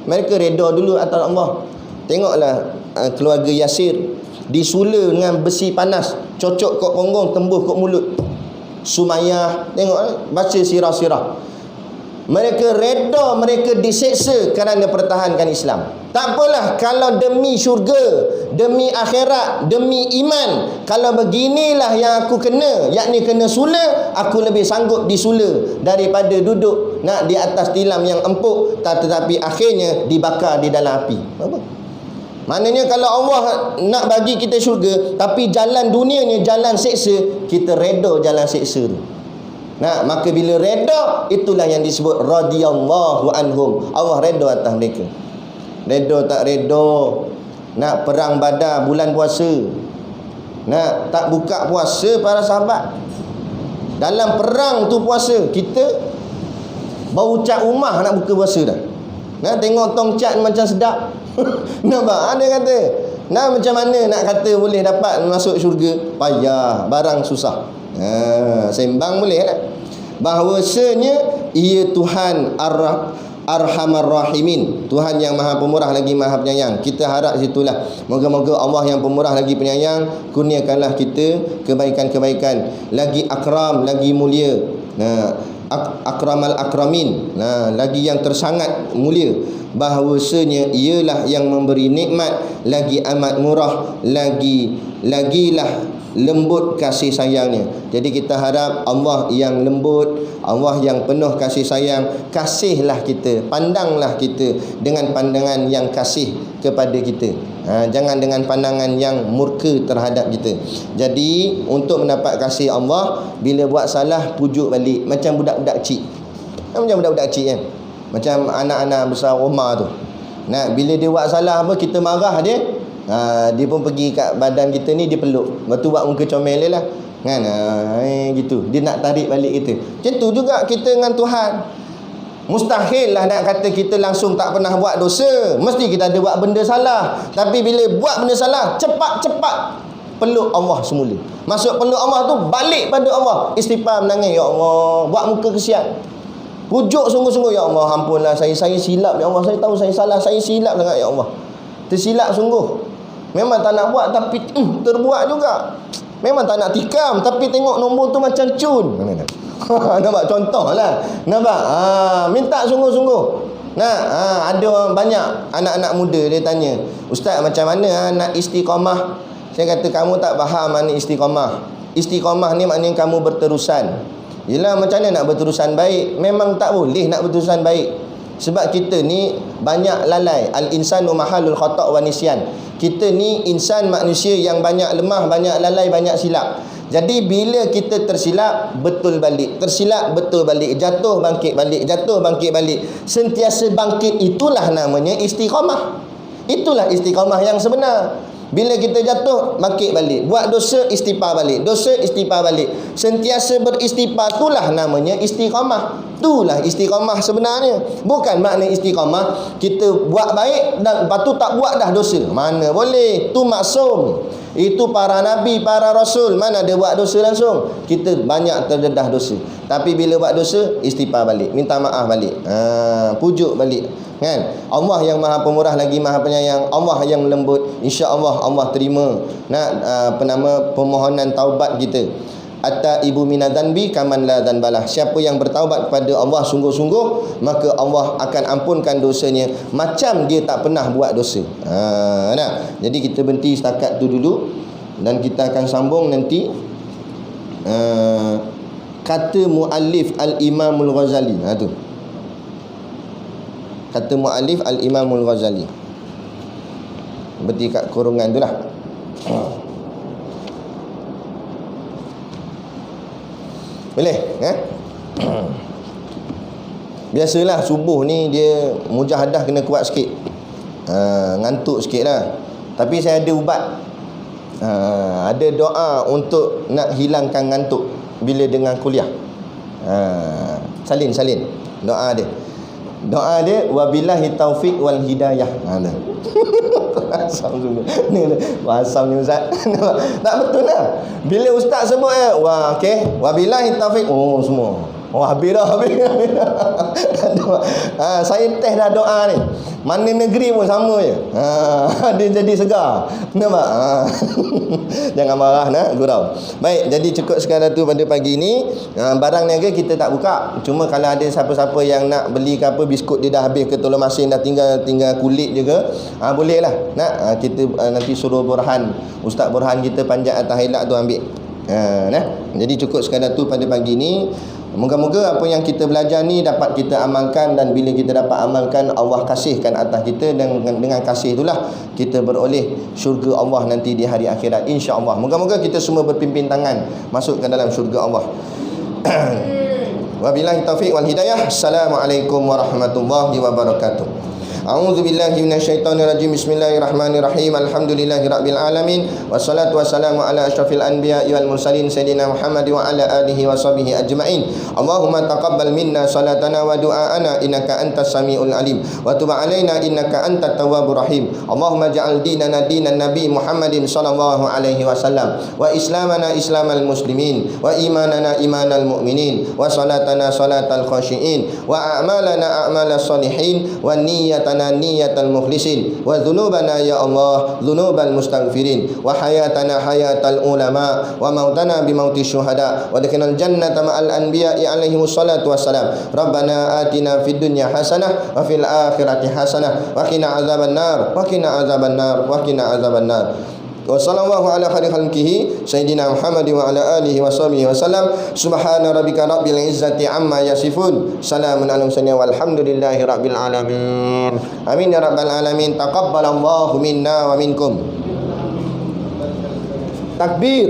Mereka reda dulu atas Allah. Tengoklah keluarga Yasir. disula dengan besi panas, cocok kat punggung, tembus kat mulut. Sumayyah, tengok baca sirah-sirah. Mereka reda, mereka diseksa kerana pertahankan Islam. Tak apalah kalau demi syurga, demi akhirat, demi iman. Kalau beginilah yang aku kena, yakni kena sula, aku lebih sanggup disula daripada duduk nak di atas tilam yang empuk tetapi akhirnya dibakar di dalam api. Apa? Maknanya kalau Allah nak bagi kita syurga tapi jalan dunianya jalan seksa, kita reda jalan seksa tu. Nah, maka bila reda, itulah yang disebut radhiyallahu anhum. Allah reda atas mereka. Reda tak reda, nak perang Badar bulan puasa, nak tak buka puasa para sahabat. Dalam perang tu puasa, kita baru cat rumah nak buka puasa dah. Nah, tengok tong cat macam sedap. Nampak? Ada kata, nah macam mana nak kata boleh dapat masuk syurga? Payah, barang susah. Sembang boleh tak? Bahawasanya ia Tuhan Arhamar Rahimin, Tuhan yang maha pemurah lagi maha penyayang. Kita harap situlah, moga-moga Allah yang pemurah lagi penyayang kurniakanlah kita kebaikan-kebaikan, lagi akram, lagi mulia. Akramal akramin, lagi yang tersangat mulia. Bahawasanya ialah yang memberi nikmat, lagi amat murah, lagilah lembut kasih sayangnya. Jadi kita harap Allah yang lembut, Allah yang penuh kasih sayang, kasihlah kita, pandanglah kita dengan pandangan yang kasih kepada kita. Jangan dengan pandangan yang murka terhadap kita. Jadi untuk mendapat kasih Allah, bila buat salah pujuk balik, macam budak-budak kecil. Macam budak-budak kecil kan, macam anak-anak besar rumah tu. Nah, bila dia buat salah apa, kita marah dia, dia pun pergi kat badan kita ni, dia peluk. Lepas tu buat muka comel dia lah kan, gitu. Dia nak tarik balik kita. Macam tu juga kita dengan Tuhan. Mustahil lah nak kata kita langsung tak pernah buat dosa. Mesti kita ada buat benda salah. Tapi bila buat benda salah, cepat-cepat peluk Allah semula. Masuk peluk Allah tu, balik pada Allah, istighfar, menangis, ya Allah, buat muka kesian, pujuk sungguh-sungguh, ya Allah, ampunlah saya silap, ya Allah, saya tahu saya salah, saya silap sangat, ya Allah, tersilap sungguh. Memang tak nak buat tapi terbuat juga. Memang tak nak tikam tapi tengok nombor tu macam cun. Nampak contoh lah. Nampak? Minta sungguh-sungguh. Ada orang banyak anak-anak muda dia tanya, Ustaz macam mana nak istiqamah? Saya kata kamu tak faham mana istiqamah. Istiqamah ni maknanya kamu berterusan. Yelah, macam mana nak berterusan baik? Memang tak boleh nak berterusan baik. Sebab kita ni banyak lalai. Al-insanu mahalul khata' wa nisyan. Kita ni insan, manusia yang banyak lemah, banyak lalai, banyak silap. Jadi bila kita tersilap, betul balik, tersilap, betul balik, jatuh bangkit balik, jatuh bangkit balik, sentiasa bangkit, itulah namanya istiqamah. Itulah istiqamah yang sebenar. Bila kita jatuh, bangkit balik, buat dosa, istighfar balik, dosa, istighfar balik, sentiasa beristighfar, itulah namanya istiqamah. Itulah istiqamah sebenarnya. Bukan makna istiqamah kita buat baik dan lepas tu tak buat dah dosa. Mana boleh. Itu maksum. Itu para nabi, para rasul, mana dia buat dosa langsung. Kita banyak terdedah dosa. Tapi bila buat dosa, istighfar balik, minta maaf balik, pujuk balik kan. Allah yang maha pemurah lagi maha penyayang, Allah yang lembut, insya-Allah Allah terima permohonan taubat kita. Atta ibu minadzanbi kaman la dzanbalah. Siapa yang bertaubat kepada Allah sungguh-sungguh, maka Allah akan ampunkan dosanya macam dia tak pernah buat dosa. Jadi kita berhenti setakat tu dulu dan kita akan sambung nanti. Kata muallif Al-Imamul Ghazali. Tu kata muallif Al-Imamul Ghazali, berarti kat kurungan tu lah. Boleh? Biasalah subuh ni dia mujahadah kena kuat sikit, ngantuk sikit lah. Tapi saya ada ubat, ada doa untuk nak hilangkan ngantuk bila dengan kuliah. Salin doa dia wabillahi taufiq wal hidayah. Asam sungguh ni asam ni ustaz. Tak betul lah. Bila ustaz sebut wah okey, wabillahi taufiq, semua Oh habis dah, habis. Saya test dah doa ni. Mana negeri pun sama je. Dia jadi segar. Nampak? Jangan marah nak gurau. Baik, jadi cukup sekadar tu pada pagi ni. Barang niaga kita tak buka. Cuma kalau ada siapa-siapa yang nak beli ke apa, biskut dia dah habis ke, tolong masin dah tinggal kulit je ke, boleh lah. Nak kita nanti suruh Burhan, Ustaz Burhan kita panjat atas hilak tu ambil. Jadi cukup sekadar tu pada pagi ni. Moga-moga apa yang kita belajar ni dapat kita amalkan, dan bila kita dapat amalkan, Allah kasihkan atas kita, dan dengan kasih itulah kita beroleh syurga Allah nanti di hari akhirat, insya-Allah. Moga-moga kita semua berpimpin tangan masuk ke dalam syurga Allah. Wabillahi taufiq wal hidayah. Assalamualaikum warahmatullahi wabarakatuh. A'udzu billahi minasyaitonir rajim. Bismillahirrahmanirrahim. Alhamdulillahirabbil alamin. Wassalatu wassalamu ala asyrafil anbiya'i wal mursalin sayyidina Muhammad wa ala alihi washabihi ajmain. Allahumma taqabbal minna salatana wa du'aana innaka antas samiul alim wa tub alaina innaka antat tawwabur rahim. Allahumma ja'al dinana dinan nabi Muhammadin sallallahu alaihi wasallam, wa islamana islamal muslimin, wa imanana imanal mu'minin, wa salatana salatal khashiin, wa a'malana a'malas salihin, wa niyyatana niyatal mukhlisin, wa dhunubana ya Allah dhunubal mustaghfirin, wa hayatana hayatal ulama, wa mautana bimauti syuhada, wa dakhalal jannata ma'al anbiya'i alaihi wassalatu wassalam. Rabbana atina fid dunya hasanah wa fil akhirati hasanah wa qina azaban nar, wa qina azaban nar, wa qina azaban nar. Wa sallallahu ala khairi khalqihi sayyidina Muhammad wa ala alihi washabihi wasallam. Subhana rabbika rabbil izzati amma yasifun, salamun alal mursalin walhamdulillahi rabbil alamin. Amin ya rabbal alamin. Taqabbalallahu minna wa minkum. Takbir.